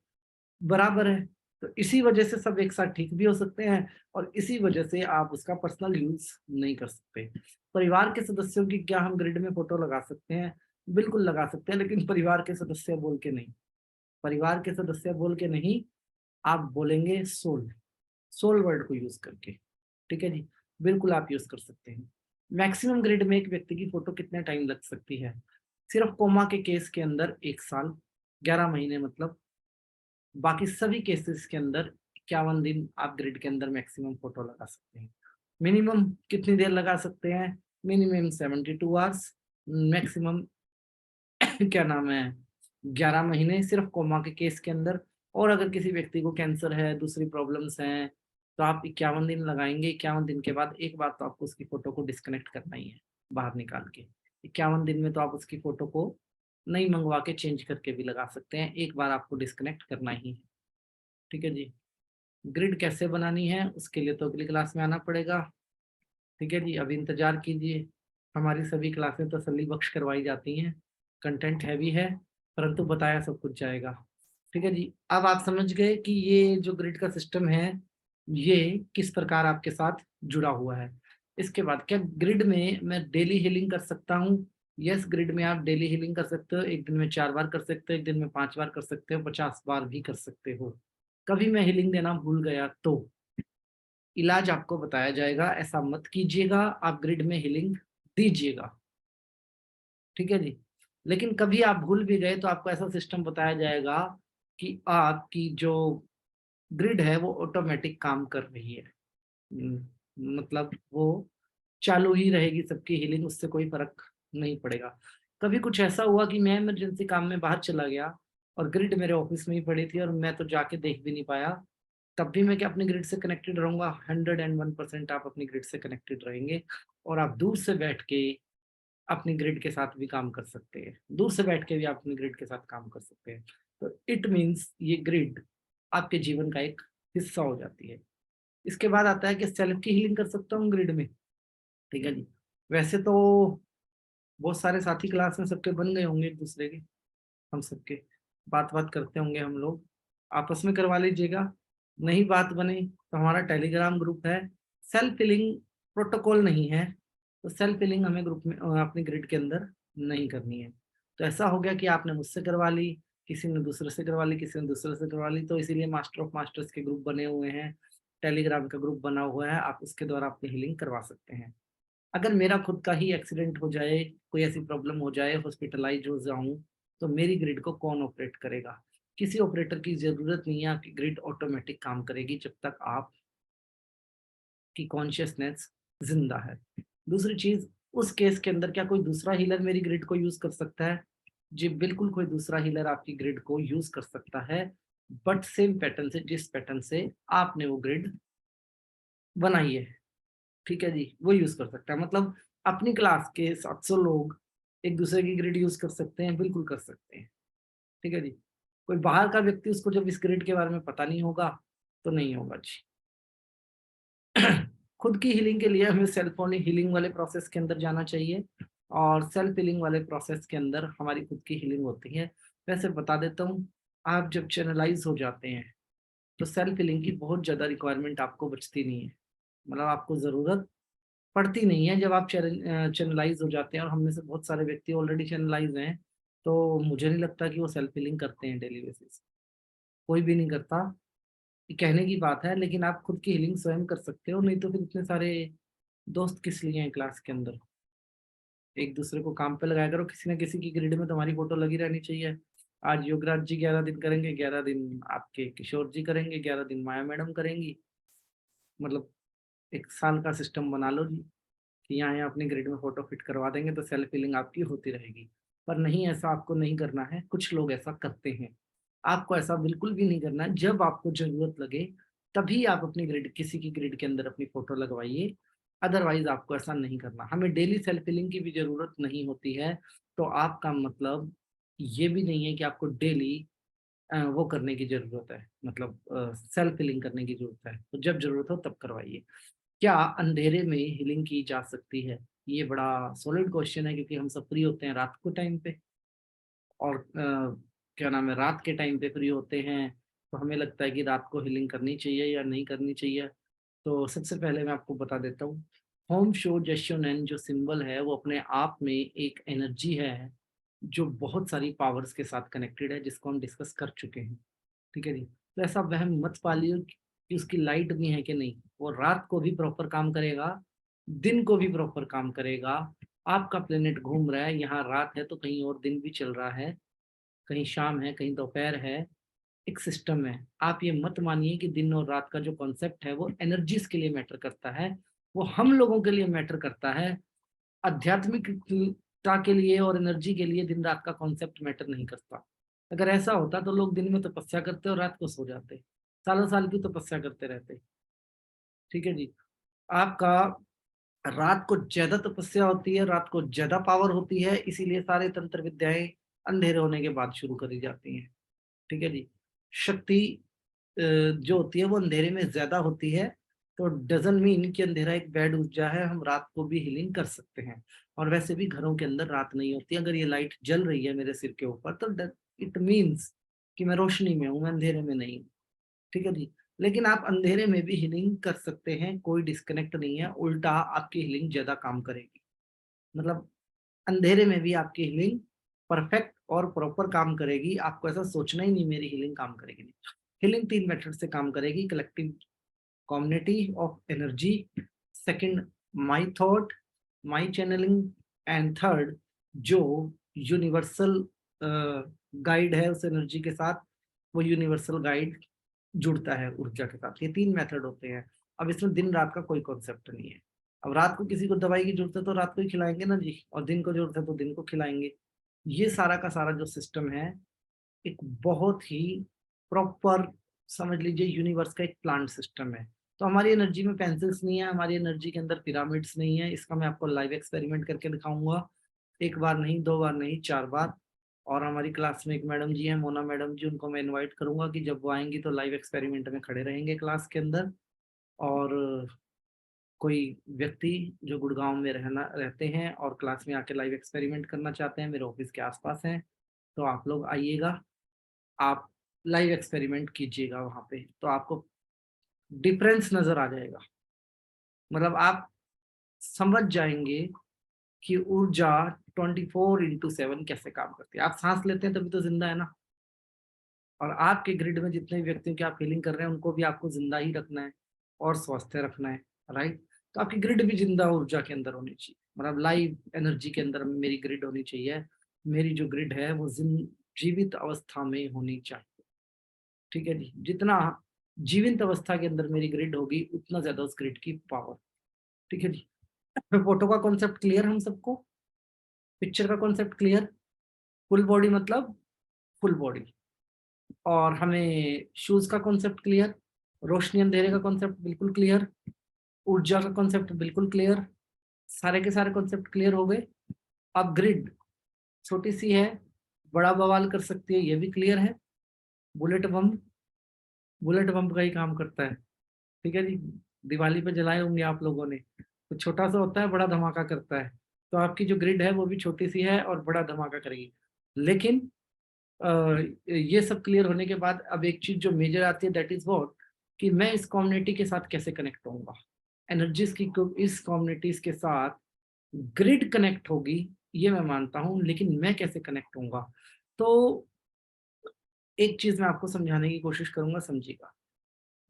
Speaker 3: बराबर है। तो इसी वजह से सब एक साथ ठीक भी हो सकते हैं और इसी वजह से आप उसका पर्सनल यूज नहीं कर सकते। परिवार के सदस्यों की क्या हम ग्रिड में फोटो लगा सकते हैं? बिल्कुल लगा सकते हैं, लेकिन परिवार के सदस्य बोल के नहीं। परिवार के सदस्य बोल के नहीं, आप बोलेंगे सोल, सोल वर्ड को यूज करके। ठीक है जी, बिल्कुल आप यूज कर सकते हैं। मैक्सिमम ग्रिड में एक व्यक्ति की फोटो कितने टाइम लग सकती है? सिर्फ कोमा के केस के अंदर 1 साल 11 महीने, मतलब बाकी सभी केसेस के अंदर 51 दिन आप ग्रिड के अंदर मैक्सिमम फोटो लगा सकते हैं। मिनिमम कितनी देर लगा सकते हैं? मिनिमम 72 आवर्स, मैक्सिमम क्या नाम है 11 महीने, सिर्फ कोमा के केस के अंदर। और अगर किसी व्यक्ति को कैंसर है, दूसरी प्रॉब्लम्स हैं, तो आप 51 दिन लगाएंगे। 51 दिन के बाद एक बार तो आपको उसकी फोटो को डिस्कनेक्ट करना ही है बाहर निकाल के। 51 दिन में तो आप उसकी फोटो को नहीं मंगवा के चेंज करके भी लगा सकते हैं, एक बार आपको डिस्कनेक्ट करना ही है। ठीक है जी। ग्रिड कैसे बनानी है उसके लिए तो अगली क्लास में आना पड़ेगा। ठीक है जी, अभी इंतजार कीजिए। हमारी सभी क्लासें तसल्ली बख्श करवाई जाती हैं, कंटेंट हैवी है परंतु बताया सब कुछ जाएगा। ठीक है जी, अब आप समझ गए कि ये जो ग्रिड का सिस्टम है ये किस प्रकार आपके साथ जुड़ा हुआ है। इसके बाद क्या ग्रिड में मैं डेली हीलिंग कर सकता हूँ? यस, ग्रिड में आप डेली हीलिंग कर सकते हो। एक दिन में 4 बार कर सकते हो, एक दिन में 5 बार कर सकते हो, 50 बार भी कर सकते हो। कभी मैं हीलिंग देना भूल गया तो इलाज आपको बताया जाएगा, ऐसा मत कीजिएगा, आप ग्रिड में हीलिंग दीजिएगा। ठीक है जी। लेकिन कभी आप भूल भी गए तो आपको ऐसा सिस्टम बताया जाएगा कि आपकी जो ग्रिड है वो ऑटोमेटिक काम कर रही है। मतलब वो चालू ही रहेगी सबकी हीलिंग, उससे कोई फर्क नहीं पड़ेगा। कभी कुछ ऐसा हुआ कि मैं इमरजेंसी काम में बाहर चला गया और ग्रिड मेरे ऑफिस में ही पड़ी थी और मैं तो जाके देख भी नहीं पाया, तब भी मैं क्या अपनी ग्रिड से कनेक्टेड रहूंगा? 101% आप अपनी ग्रिड से कनेक्टेड रहेंगे और आप दूर से बैठ के अपनी ग्रिड के साथ भी काम कर सकते हैं। दूर से बैठ के भी आप अपनी ग्रिड के साथ काम कर सकते हैं। तो इट मीन्स ये ग्रिड आपके जीवन का एक हिस्सा हो जाती है। इसके बाद आता है कि सेल्फ की हीलिंग कर सकता हूँ ग्रिड में। ठीक है जी। वैसे तो बहुत सारे साथी क्लास में सबके बन गए होंगे एक दूसरे के, हम सबके बात बात करते होंगे, हम लोग आपस में करवा लीजिएगा। नहीं बात बने तो हमारा टेलीग्राम ग्रुप है। सेल्फ हीलिंग प्रोटोकॉल नहीं है, तो सेल्फ हीलिंग हमें ग्रुप में अपने ग्रिड के अंदर नहीं करनी है। तो ऐसा हो गया कि आपने मुझसे करवा ली, किसी ने दूसरे से करवा ली, किसी ने दूसरे से करवा ली, तो इसीलिए मास्टर ऑफ मास्टर्स के ग्रुप बने हुए हैं, टेलीग्राम का ग्रुप बना हुआ है, आप उसके द्वारा अपनी हीलिंग करवा सकते हैं। अगर मेरा खुद का ही एक्सीडेंट हो जाए, कोई ऐसी प्रॉब्लम हो जाए, हॉस्पिटलाइज हो जाऊं, तो मेरी ग्रिड को कौन ऑपरेट करेगा? किसी ऑपरेटर की जरूरत नहीं है, आपकी ग्रिड ऑटोमेटिक काम करेगी जब तक आप की कॉन्शियसनेस जिंदा है। दूसरी चीज, उस केस के अंदर क्या कोई दूसरा हीलर मेरी ग्रिड को यूज कर सकता है? जी बिल्कुल, कोई दूसरा हीलर आपकी ग्रिड को यूज कर सकता है, बट सेम पैटर्न से, जिस पैटर्न से आपने वो ग्रिड बनाई है। ठीक है जी, वो यूज कर सकता है। मतलब अपनी क्लास के 700 लोग एक दूसरे की ग्रिड यूज कर सकते हैं, बिल्कुल कर सकते हैं। ठीक है जी। कोई बाहर का व्यक्ति, उसको जब इस ग्रिड के बारे में पता नहीं होगा तो नहीं होगा जी। खुद की हीलिंग के लिए हमें सेल्फ हीलिंग वाले प्रोसेस के अंदर जाना चाहिए और सेल्फ हीलिंग वाले प्रोसेस के अंदर हमारी खुद की हीलिंग होती है। वैसे बता देता हूँ, आप जब चैनलाइज हो जाते हैं तो सेल्फ हीलिंग की बहुत ज़्यादा रिक्वायरमेंट आपको बचती नहीं है, मतलब आपको ज़रूरत पड़ती नहीं है जब आप चैनलाइज हो जाते हैं। और हम में से बहुत सारे व्यक्ति ऑलरेडी चैनलाइज हैं, तो मुझे नहीं लगता कि वो सेल्फ हीलिंग करते हैं डेली बेसिस, कोई भी नहीं करता। ये कहने की बात है, लेकिन आप खुद की हीलिंग स्वयं कर सकते हो, नहीं तो फिर इतने सारे दोस्त किस लिए हैं क्लास के अंदर। एक दूसरे को काम पे लगाया करो, किसी ना किसी की ग्रिड में तुम्हारी फोटो लगी रहनी चाहिए। आज योगराज जी 11 दिन करेंगे, 11 दिन आपके किशोर जी करेंगे, 11 दिन माया मैडम करेंगी। मतलब एक साल का सिस्टम बना लो जी कि यहाँ अपनी ग्रिड में फोटो फिट करवा देंगे तो सेल्फ हीलिंग आपकी होती रहेगी। पर नहीं, ऐसा आपको नहीं करना है। कुछ लोग ऐसा करते हैं, आपको ऐसा बिल्कुल भी नहीं करना है। जब आपको जरूरत लगे तभी आप अपनी ग्रिड, किसी की ग्रिड के अंदर अपनी फोटो लगवाइए, अदरवाइज आपको ऐसा नहीं करना। हमें डेली सेल्फ हीलिंग की भी जरूरत नहीं होती है, तो आपका मतलब ये भी नहीं है कि आपको डेली वो करने की जरूरत है, मतलब सेल्फ हीलिंग करने की जरूरत है। तो जब जरूरत हो तब करवाइए। क्या अंधेरे में हीलिंग की जा सकती है? ये बड़ा सॉलिड क्वेश्चन है, क्योंकि हम सब फ्री होते हैं रात को टाइम पे, और क्या नाम है, रात के टाइम पे फ्री होते हैं, तो हमें लगता है कि रात को हीलिंग करनी चाहिए या नहीं करनी चाहिए। तो सबसे पहले मैं आपको बता देता हूँ, होम शो जशोनैन जो सिंबल है वो अपने आप में एक एनर्जी है जो बहुत सारी पावर्स के साथ कनेक्टेड है, जिसको हम डिस्कस कर चुके हैं। ठीक है जी। तो ऐसा वहम मत पालिए कि उसकी लाइट भी है कि नहीं, वो रात को भी प्रॉपर काम करेगा, दिन को भी प्रॉपर काम करेगा। आपका प्लेनेट घूम रहा है, यहाँ रात है तो कहीं और दिन भी चल रहा है, कहीं शाम है कहीं दोपहर है, एक सिस्टम है। आप ये मत मानिए कि दिन और रात का जो कॉन्सेप्ट है वो एनर्जीज के लिए मैटर करता है, वो हम लोगों के लिए मैटर करता है। आध्यात्मिकता के लिए और एनर्जी के लिए दिन रात का कॉन्सेप्ट मैटर नहीं करता। अगर ऐसा होता तो लोग दिन में तपस्या करते और रात को सो जाते, सालों साल की तपस्या करते रहते। ठीक है जी। आपका रात को ज्यादा तपस्या होती है, रात को ज्यादा पावर होती है, इसीलिए सारे तंत्र विद्याएं अंधेरे होने के बाद शुरू करी जाती हैं। ठीक है जी। शक्ति जो होती है वो अंधेरे में ज्यादा होती है, तो डजन मीन कि अंधेरा एक बैड ऊर्जा है, हम रात को भी हीलिंग कर सकते हैं। और वैसे भी घरों के अंदर रात नहीं होती। अगर ये लाइट जल रही है मेरे सिर के ऊपर तो इट मीन्स कि मैं रोशनी में हूँ, मैं अंधेरे में नहीं हूँ। ठीक है जी। लेकिन आप अंधेरे में भी हीलिंग कर सकते हैं, कोई डिस्कनेक्ट नहीं है, उल्टा आपकी हीलिंग ज्यादा काम करेगी। मतलब अंधेरे में भी आपकी हीलिंग परफेक्ट और प्रॉपर काम करेगी। आपको ऐसा सोचना ही नहीं मेरी हीलिंग काम करेगी नहीं। हीलिंग 3 मेथड से काम करेगी: collective community of energy, second my thought, my channelling, and third जो यूनिवर्सल गाइड है उस एनर्जी के साथ, वो यूनिवर्सल गाइड जुड़ता है ऊर्जा के साथ। ये 3 मेथड होते हैं। अब इसमें दिन रात का कोई कॉन्सेप्ट नहीं है। अब रात को किसी को दवाई की जरूरत है तो रात को ही खिलाएंगे ना जी, और दिन को जरूरत है तो दिन को खिलाएंगे। ये सारा का सारा जो सिस्टम है एक बहुत ही प्रॉपर, समझ लीजिए यूनिवर्स का एक प्लांट सिस्टम है। तो हमारी एनर्जी में पेंसिल्स नहीं है, हमारी एनर्जी के अंदर पिरामिड्स नहीं है। इसका मैं आपको लाइव एक्सपेरिमेंट करके दिखाऊंगा, एक बार नहीं, 2 बार नहीं, 4 बार। और हमारी क्लास में एक मैडम जी हैं, मोना मैडम जी, उनको मैं इनवाइट करूंगा कि जब वो आएंगी तो लाइव एक्सपेरिमेंट में खड़े रहेंगे क्लास के अंदर। और कोई व्यक्ति जो गुड़गांव में रहते हैं और क्लास में आके लाइव एक्सपेरिमेंट करना चाहते हैं, मेरे ऑफिस के आसपास हैं, तो आप लोग आइएगा, आप लाइव एक्सपेरिमेंट कीजिएगा वहाँ पे, तो आपको डिफरेंस नजर आ जाएगा। मतलब आप समझ जाएंगे कि ऊर्जा 24/7 कैसे काम करती है। आप सांस लेते हैं तभी तो जिंदा है ना, और आपके ग्रिड में जितने व्यक्तियों की आप फीलिंग कर रहे हैं उनको भी आपको जिंदा ही रखना है और स्वस्थ रखना है, राइट। तो आपकी ग्रिड भी जिंदा ऊर्जा के अंदर होनी चाहिए, मतलब लाइव एनर्जी के अंदर मेरी ग्रिड होनी चाहिए। मेरी जो ग्रिड है वो जीवित अवस्था में होनी चाहिए। ठीक है जी। जितना जीवित अवस्था के अंदर मेरी ग्रिड होगी उतना ज्यादा उस ग्रिड की पावर। ठीक है जी। फोटो का कॉन्सेप्ट क्लियर हम सबको, पिक्चर का कॉन्सेप्ट क्लियर, फुल बॉडी मतलब फुल बॉडी। और हमें शूज का कॉन्सेप्ट क्लियर, रोशनी अंधेरे का कॉन्सेप्ट बिल्कुल क्लियर, ऊर्जा का कॉन्सेप्ट बिल्कुल क्लियर, सारे के सारे कॉन्सेप्ट क्लियर हो गए। अब ग्रिड छोटी सी है, बड़ा बवाल कर सकती है, ये भी क्लियर है। बुलेट बम, बुलेट बम का ही काम करता है। ठीक है जी। दिवाली पे जलाए होंगे आप लोगों ने, तो छोटा सा होता है, बड़ा धमाका करता है। तो आपकी जो ग्रिड है वो भी छोटी सी है और बड़ा धमाका करेगी। लेकिन ये सब क्लियर होने के बाद अब एक चीज जो मेजर आती है, दैट इज व्हाट, कि मैं इस कम्युनिटी के साथ कैसे कनेक्ट होऊंगा। एनर्जीज की इस कम्युनिटीज के साथ ग्रिड कनेक्ट होगी, ये मैं मानता हूँ, लेकिन मैं कैसे कनेक्ट होऊंगा। तो एक चीज मैं आपको समझाने की कोशिश करूंगा, समझिएगा।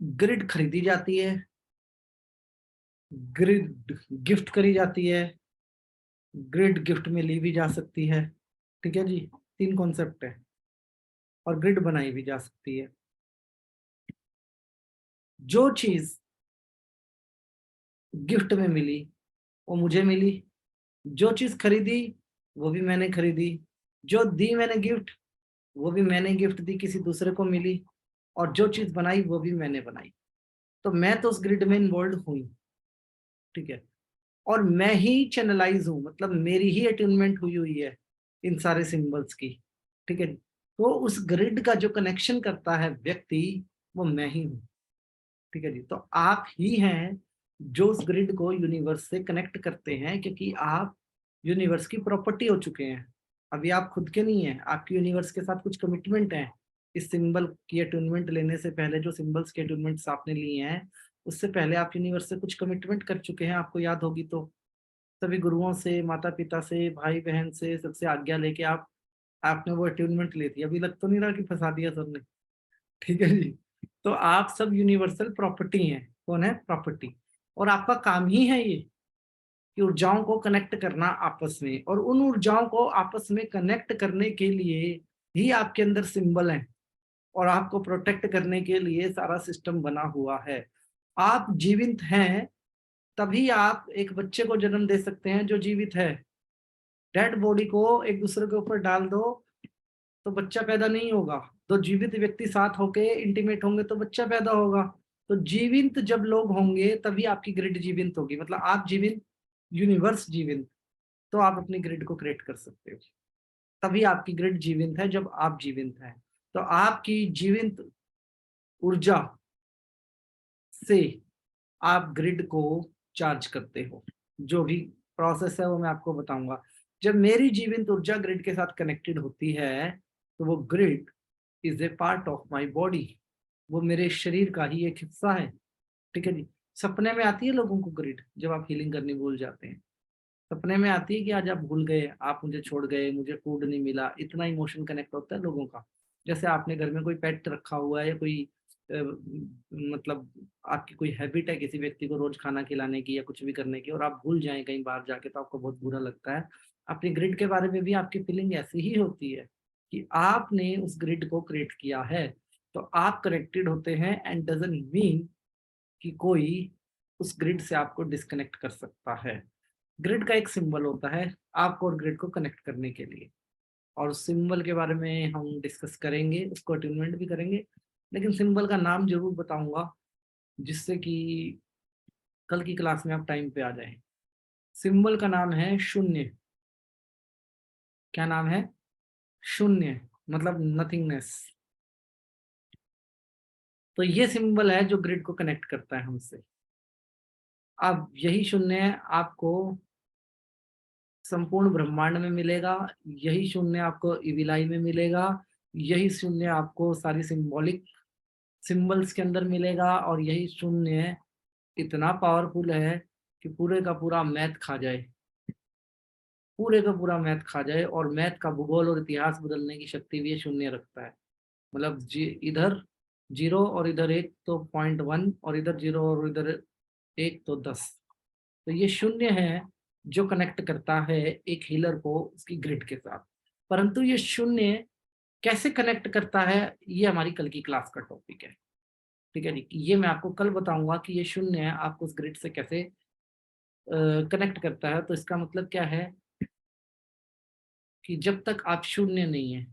Speaker 3: ग्रिड खरीदी जाती है, ग्रिड गिफ्ट करी जाती है, ग्रिड गिफ्ट में ली भी जा सकती है। ठीक है जी, 3 कॉन्सेप्ट है। और ग्रिड बनाई भी जा सकती है। जो चीज गिफ्ट में मिली वो मुझे मिली, जो चीज खरीदी वो भी मैंने खरीदी, जो दी मैंने गिफ्ट वो भी मैंने गिफ्ट दी, किसी दूसरे को मिली, और जो चीज बनाई वो भी मैंने बनाई। तो मैं तो उस ग्रिड में इन्वॉल्व हुई। ठीक है, और मैं ही चैनलाइज हूँ, मतलब मेरी ही अटेनमेंट हुई हुई है इन सारे सिंबल्स की। ठीक है, तो उस ग्रिड का जो कनेक्शन करता है व्यक्ति, वो मैं ही हूँ। ठीक है जी, तो आप ही हैं जो उस ग्रिड को यूनिवर्स से कनेक्ट करते हैं, क्योंकि आप यूनिवर्स की प्रॉपर्टी हो चुके हैं। अभी आप खुद के नहीं हैं, आपकी यूनिवर्स के साथ कुछ कमिटमेंट है। इस सिंबल की अटूनमेंट लेने से पहले, जो सिंबल्स के अटूनमेंट्स आपने लिए हैं, उससे पहले आप यूनिवर्स से कुछ कमिटमेंट कर चुके हैं, आपको याद होगी तो। सभी गुरुओं से, माता पिता से, भाई बहन से, सबसे आज्ञा लेके आपने वो अटूनमेंट ली थी। अभी लग तो नहीं रहा कि फंसा दिया सर ने? ठीक है जी, तो आप सब यूनिवर्सल प्रॉपर्टी हैं। कौन है? प्रॉपर्टी। और आपका काम ही है ये, कि ऊर्जाओं को कनेक्ट करना आपस में, और उन ऊर्जाओं को आपस में कनेक्ट करने के लिए ही आपके अंदर सिंबल है, और आपको प्रोटेक्ट करने के लिए सारा सिस्टम बना हुआ है। आप जीवित हैं, तभी आप एक बच्चे को जन्म दे सकते हैं जो जीवित है। डेड बॉडी को एक दूसरे के ऊपर डाल दो तो बच्चा पैदा नहीं होगा। तो जीवित व्यक्ति साथ होके इंटीमेट होंगे तो बच्चा पैदा होगा। तो जीवित जब लोग होंगे तभी आपकी ग्रिड जीवित होगी, मतलब आप जीवित, यूनिवर्स जीवित, तो आप अपनी ग्रिड को क्रिएट कर सकते हो। तभी आपकी ग्रिड जीवित है जब आप जीवित हैं। तो आपकी जीवित ऊर्जा से आप ग्रिड को चार्ज करते हो। जो भी प्रोसेस है वो मैं आपको बताऊंगा। जब मेरी जीवित ऊर्जा ग्रिड के साथ कनेक्टेड होती है, तो वो grid is a part of my body, वो मेरे शरीर का ही एक हिस्सा है। ठीक है जी, सपने में आती है लोगों को ग्रिड, जब आप हीलिंग करनी भूल जाते हैं। सपने में आती है कि आज आप भूल गए, आप मुझे छोड़ गए, मुझे फूड नहीं मिला, इतना इमोशन कनेक्ट होता है लोगों का। जैसे आपने घर में कोई पेट रखा हुआ है, या कोई मतलब आपकी कोई हैबिट है किसी व्यक्ति को रोज खाना खिलाने की या कुछ भी करने की, और आप भूल जाएं कहीं बाहर जाके, तो आपको बहुत बुरा लगता है। अपनी ग्रिड के बारे में भी आपकी फीलिंग ऐसी ही होती है, कि आपने उस ग्रिड को क्रिएट किया है, तो आप कनेक्टेड होते हैं। एंड डजंट मीन कि कोई उस ग्रिड से आपको डिस्कनेक्ट कर सकता है। ग्रिड का एक सिंबल होता है आपको और ग्रिड को कनेक्ट करने के लिए, और उस सिंबल के बारे में हम डिस्कस करेंगे, उसको अट्यूनमेंट भी करेंगे। लेकिन सिंबल का नाम जरूर बताऊंगा, जिससे कि कल की क्लास में आप टाइम पे आ जाएं। सिंबल का नाम है शून्य। क्या नाम है? शून्य, मतलब नथिंगनेस। तो ये सिंबल है जो ग्रिड को कनेक्ट करता है हमसे। अब यही शून्य आपको संपूर्ण ब्रह्मांड में मिलेगा, यही शून्य आपको इविलाई में मिलेगा, यही शून्य आपको सारी सिंबॉलिक सिंबल्स के अंदर मिलेगा, और यही शून्य इतना पावरफुल है कि पूरे का पूरा मैथ खा जाए, पूरे का पूरा मैथ खा जाए। और मैथ का भूगोल और इतिहास बदलने की शक्ति भी ये शून्य रखता है। मतलब इधर 0 और इधर 1 तो 0.1, और इधर 0 और इधर 1 तो 10। तो ये शून्य है जो कनेक्ट करता है एक हीलर को उसकी ग्रिड के साथ। परंतु ये शून्य कैसे कनेक्ट करता है, ये हमारी कल की क्लास का टॉपिक है। ठीक है जी, ये मैं आपको कल बताऊंगा कि ये शून्य आपको उस ग्रिड से कैसे कनेक्ट करता है। तो इसका मतलब क्या है कि जब तक आप शून्य नहीं है,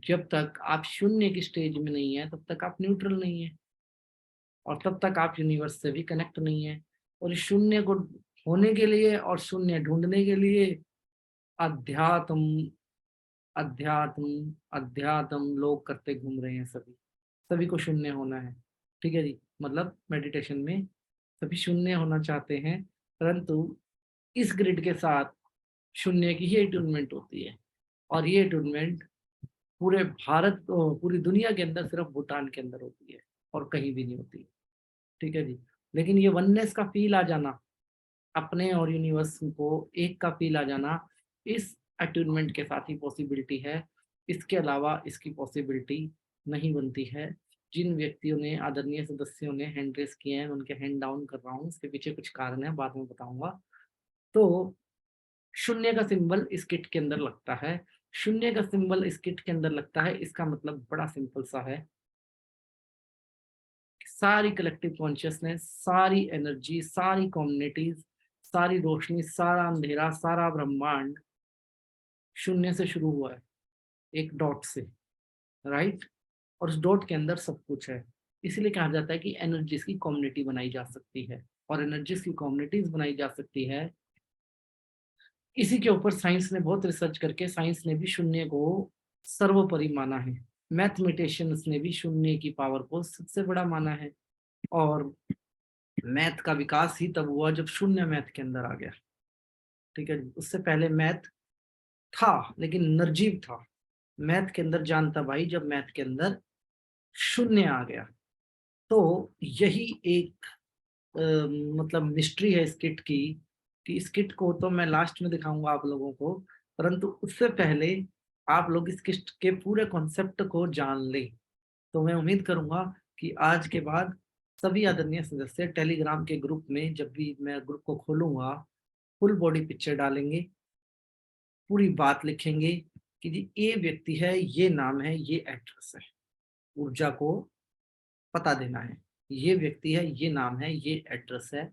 Speaker 3: जब तक आप शून्य की स्टेज में नहीं है, तब तक आप न्यूट्रल नहीं है, और तब तक आप यूनिवर्स से भी कनेक्ट नहीं है। और इस शून्य को होने के लिए और शून्य ढूंढने के लिए अध्यात्म अध्यात्म अध्यात्म लोग करते घूम रहे हैं। सभी सभी को शून्य होना है। ठीक है जी, मतलब मेडिटेशन में सभी शून्य होना चाहते हैं, परंतु इस ग्रिड के साथ शून्य की ही अटूनमेंट होती है। और ये अटूनमेंट पूरे भारत पूरी दुनिया के अंदर सिर्फ भूटान के अंदर होती है और कहीं भी नहीं होती। ठीक है जी। लेकिन ये वननेस का फील आ जाना, अपने और यूनिवर्स को एक का फील आ जाना, इस अट्यूनमेंट के साथ ही पॉसिबिलिटी है। इसके अलावा इसकी पॉसिबिलिटी नहीं बनती है। जिन व्यक्तियों ने, आदरणीय सदस्यों ने हैंड रेस किए हैं, उनके हैंड डाउन कर रहा हूँ। इसके पीछे कुछ कारण है, बाद में बताऊंगा। तो शून्य का सिंबल इस किट के अंदर लगता है। शून्य का सिंबल इस किट के अंदर लगता है, इसका मतलब बड़ा सिंपल सा है। सारी कलेक्टिव कॉन्शियसनेस, सारी एनर्जी, सारी कम्युनिटीज, सारी रोशनी, सारा अंधेरा, सारा ब्रह्मांड शून्य से शुरू हुआ है, एक डॉट से, राइट। और उस डॉट के अंदर सब कुछ है। इसीलिए कहा जाता है कि एनर्जीज की कम्युनिटी बनाई जा सकती है, और एनर्जीज की कम्युनिटीज बनाई जा सकती है। इसी के ऊपर साइंस ने बहुत रिसर्च करके, साइंस ने भी शून्य को सर्वोपरि माना है। मैथमेटिशियंस ने भी शून्य की पावर को सबसे बड़ा माना है। और मैथ का विकास ही तब हुआ जब शून्य मैथ के अंदर आ गया। ठीक है। उससे पहले मैथ था लेकिन निर्जीव था। मैथ के अंदर जानता भाई जब मैथ के अंदर शून्य आ गया। तो यही एक मतलब मिस्ट्री है इस किट की, कि इस किट को तो मैं लास्ट में दिखाऊंगा आप लोगों को, परंतु उससे पहले आप लोग इस किट के पूरे कॉन्सेप्ट को जान लें। तो मैं उम्मीद करूंगा कि आज के बाद सभी आदरणीय सदस्य टेलीग्राम के ग्रुप में, जब भी मैं ग्रुप को खोलूंगा, फुल बॉडी पिक्चर डालेंगे, पूरी बात लिखेंगे कि जी ये व्यक्ति है, ये नाम है, ये एड्रेस है। ऊर्जा को पता देना है, ये व्यक्ति है, ये नाम है, ये एड्रेस है,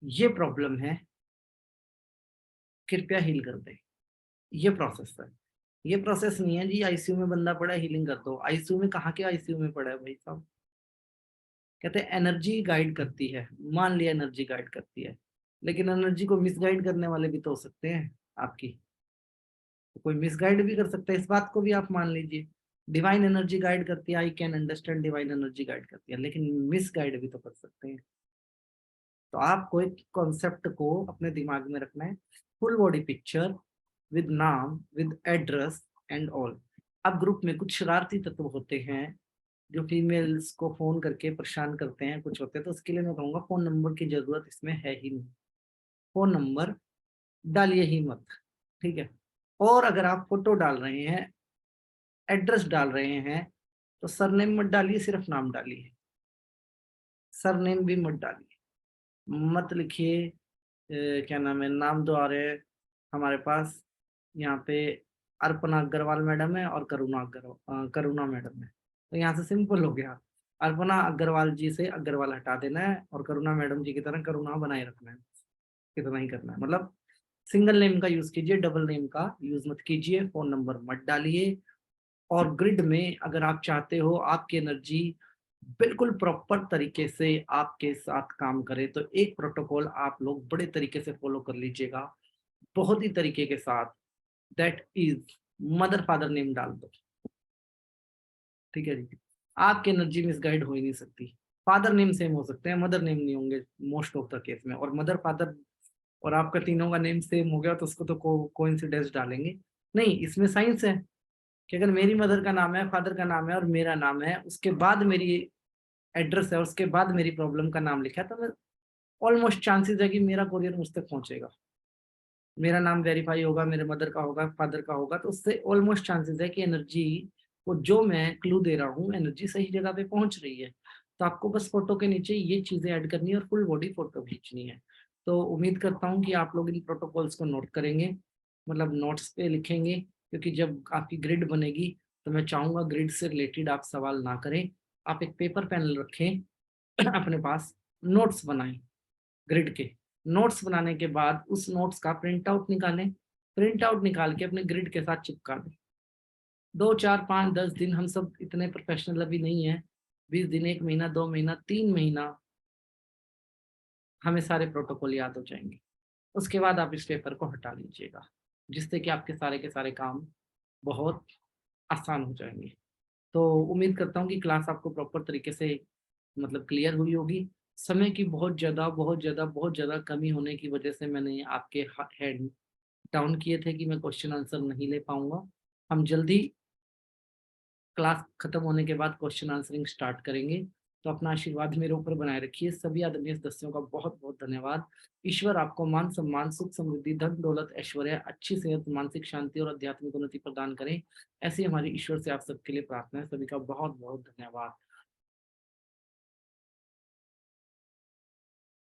Speaker 3: ये प्रॉब्लम है, कृपया हील कर दे। ये प्रोसेस है। ये प्रोसेस नहीं है जी आईसीयू में बंदा पड़ा है हीलिंग कर दो। आईसीयू में, कहाँ के आईसीयू में पड़ा है भाई साहब। कहते हैं एनर्जी गाइड करती है, मान लिया एनर्जी गाइड करती है, लेकिन एनर्जी को मिसगाइड करने वाले भी तो हो सकते हैं आपकी। तो कोई मिसगाइड भी कर सकता है, इस बात को भी आप मान लीजिए। डिवाइन एनर्जी गाइड करती है, I can understand, divine energy guide करती है, लेकिन मिसगाइड भी तो कर सकते हैं। तो आपको एक कॉन्सेप्ट को अपने दिमाग में रखना है, फुल बॉडी पिक्चर विद नाम, विद एड्रेस एंड ऑल। अब ग्रुप में कुछ शरारती तत्व होते हैं जो फीमेल्स को फोन करके परेशान करते हैं, कुछ होते हैं। तो उसके लिए मैं कहूँगा फोन नंबर की जरूरत इसमें है ही नहीं, फोन नंबर डालिए ही मत। ठीक है। और अगर आप फोटो डाल रहे हैं, एड्रेस डाल रहे हैं, तो सरनेम मत डालिए, सिर्फ नाम डालिए। सरनेम भी मत डालिए, मत लिखिए क्या नाम है, नाम तो आ रहे हैं हमारे पास यहाँ पे, अर्पणा अग्रवाल मैडम है और करुणा मैडम है। तो यहाँ से सिंपल हो गया, अर्पणा अग्रवाल जी से अग्रवाल हटा देना है और करुणा मैडम जी की तरह करुणा बनाए रखना है। कितना ही करना है, मतलब सिंगल नेम का यूज कीजिए, डबल नेम का यूज मत कीजिए, फोन नंबर मत डालिए। और ग्रिड में अगर आप चाहते हो आपकी एनर्जी बिल्कुल प्रॉपर तरीके से आपके साथ काम करे, तो एक प्रोटोकॉल आप लोग बड़े तरीके से फॉलो कर लीजिएगा, बहुत ही तरीके के साथ। That is mother father name डाल दो। ठीक है जी। आपकी एनर्जी मिसगाइड हो ही नहीं सकती। फादर नेम सेम हो सकते हैं, मदर नेम नहीं होंगे मोस्ट ऑफ द केस में। और मदर फादर और आपका तीनों का नेम सेम हो गया तो उसको तो कोइंसिडेंस डालेंगे नहीं। इसमें साइंस है कि अगर मेरी मदर का नाम है, फादर का नाम है और मेरा नाम है, उसके बाद मेरी एड्रेस है, उसके बाद मेरी प्रॉब्लम का नाम लिखा है, तो मैं ऑलमोस्ट चांसेस है कि मेरा कोरियर मुझ तक पहुंचेगा, मेरा नाम वेरीफाई होगा, मेरे मदर का होगा, फादर का होगा। तो उससे ऑलमोस्ट चांसेस है कि एनर्जी को जो मैं क्लू दे रहा हूँ, एनर्जी सही जगह पे पहुंच रही है। तो आपको बस फोटो के नीचे ये चीजें ऐड करनी है और फुल बॉडी फोटो खींचनी है। तो उम्मीद करता हूँ कि आप लोग इन प्रोटोकॉल्स को नोट करेंगे, मतलब नोट्स पे लिखेंगे, क्योंकि जब आपकी ग्रिड बनेगी तो मैं चाहूंगा ग्रिड से रिलेटेड आप सवाल ना करें, आप एक पेपर पेन रखें अपने पास, नोट्स बनाएं। ग्रिड के नोट्स बनाने के बाद उस नोट्स का प्रिंट आउट निकालें, प्रिंट आउट निकाल के अपने ग्रिड के साथ चिपका दें। 2 4 5 10 दिन, हम सब इतने प्रोफेशनल अभी नहीं है, 20 दिन, 1 महीना, 2 महीना, 3 महीना, हमें सारे प्रोटोकॉल याद हो जाएंगे। उसके बाद आप इस पेपर को हटा लीजिएगा, जिससे कि आपके सारे के सारे काम बहुत आसान हो जाएंगे। तो उम्मीद करता हूँ कि क्लास आपको प्रॉपर तरीके से मतलब क्लियर हुई होगी। समय की बहुत ज़्यादा कमी होने की वजह से मैंने आपके हेड डाउन किए थे कि मैं क्वेश्चन आंसर नहीं ले पाऊंगा। हम जल्दी क्लास खत्म होने के बाद क्वेश्चन आंसरिंग स्टार्ट करेंगे। तो अपना आशीर्वाद मेरे ऊपर बनाए रखिए। सभी आदरणीय सदस्यों का बहुत बहुत धन्यवाद। ईश्वर आपको मान सम्मान, सुख समृद्धि, धन दौलत, ऐश्वर्य, अच्छी सेहत, मानसिक शांति और आध्यात्मिक उन्नति प्रदान करें। ऐसी हमारी ईश्वर से आप सबके लिए प्रार्थना है। सभी का बहुत बहुत धन्यवाद।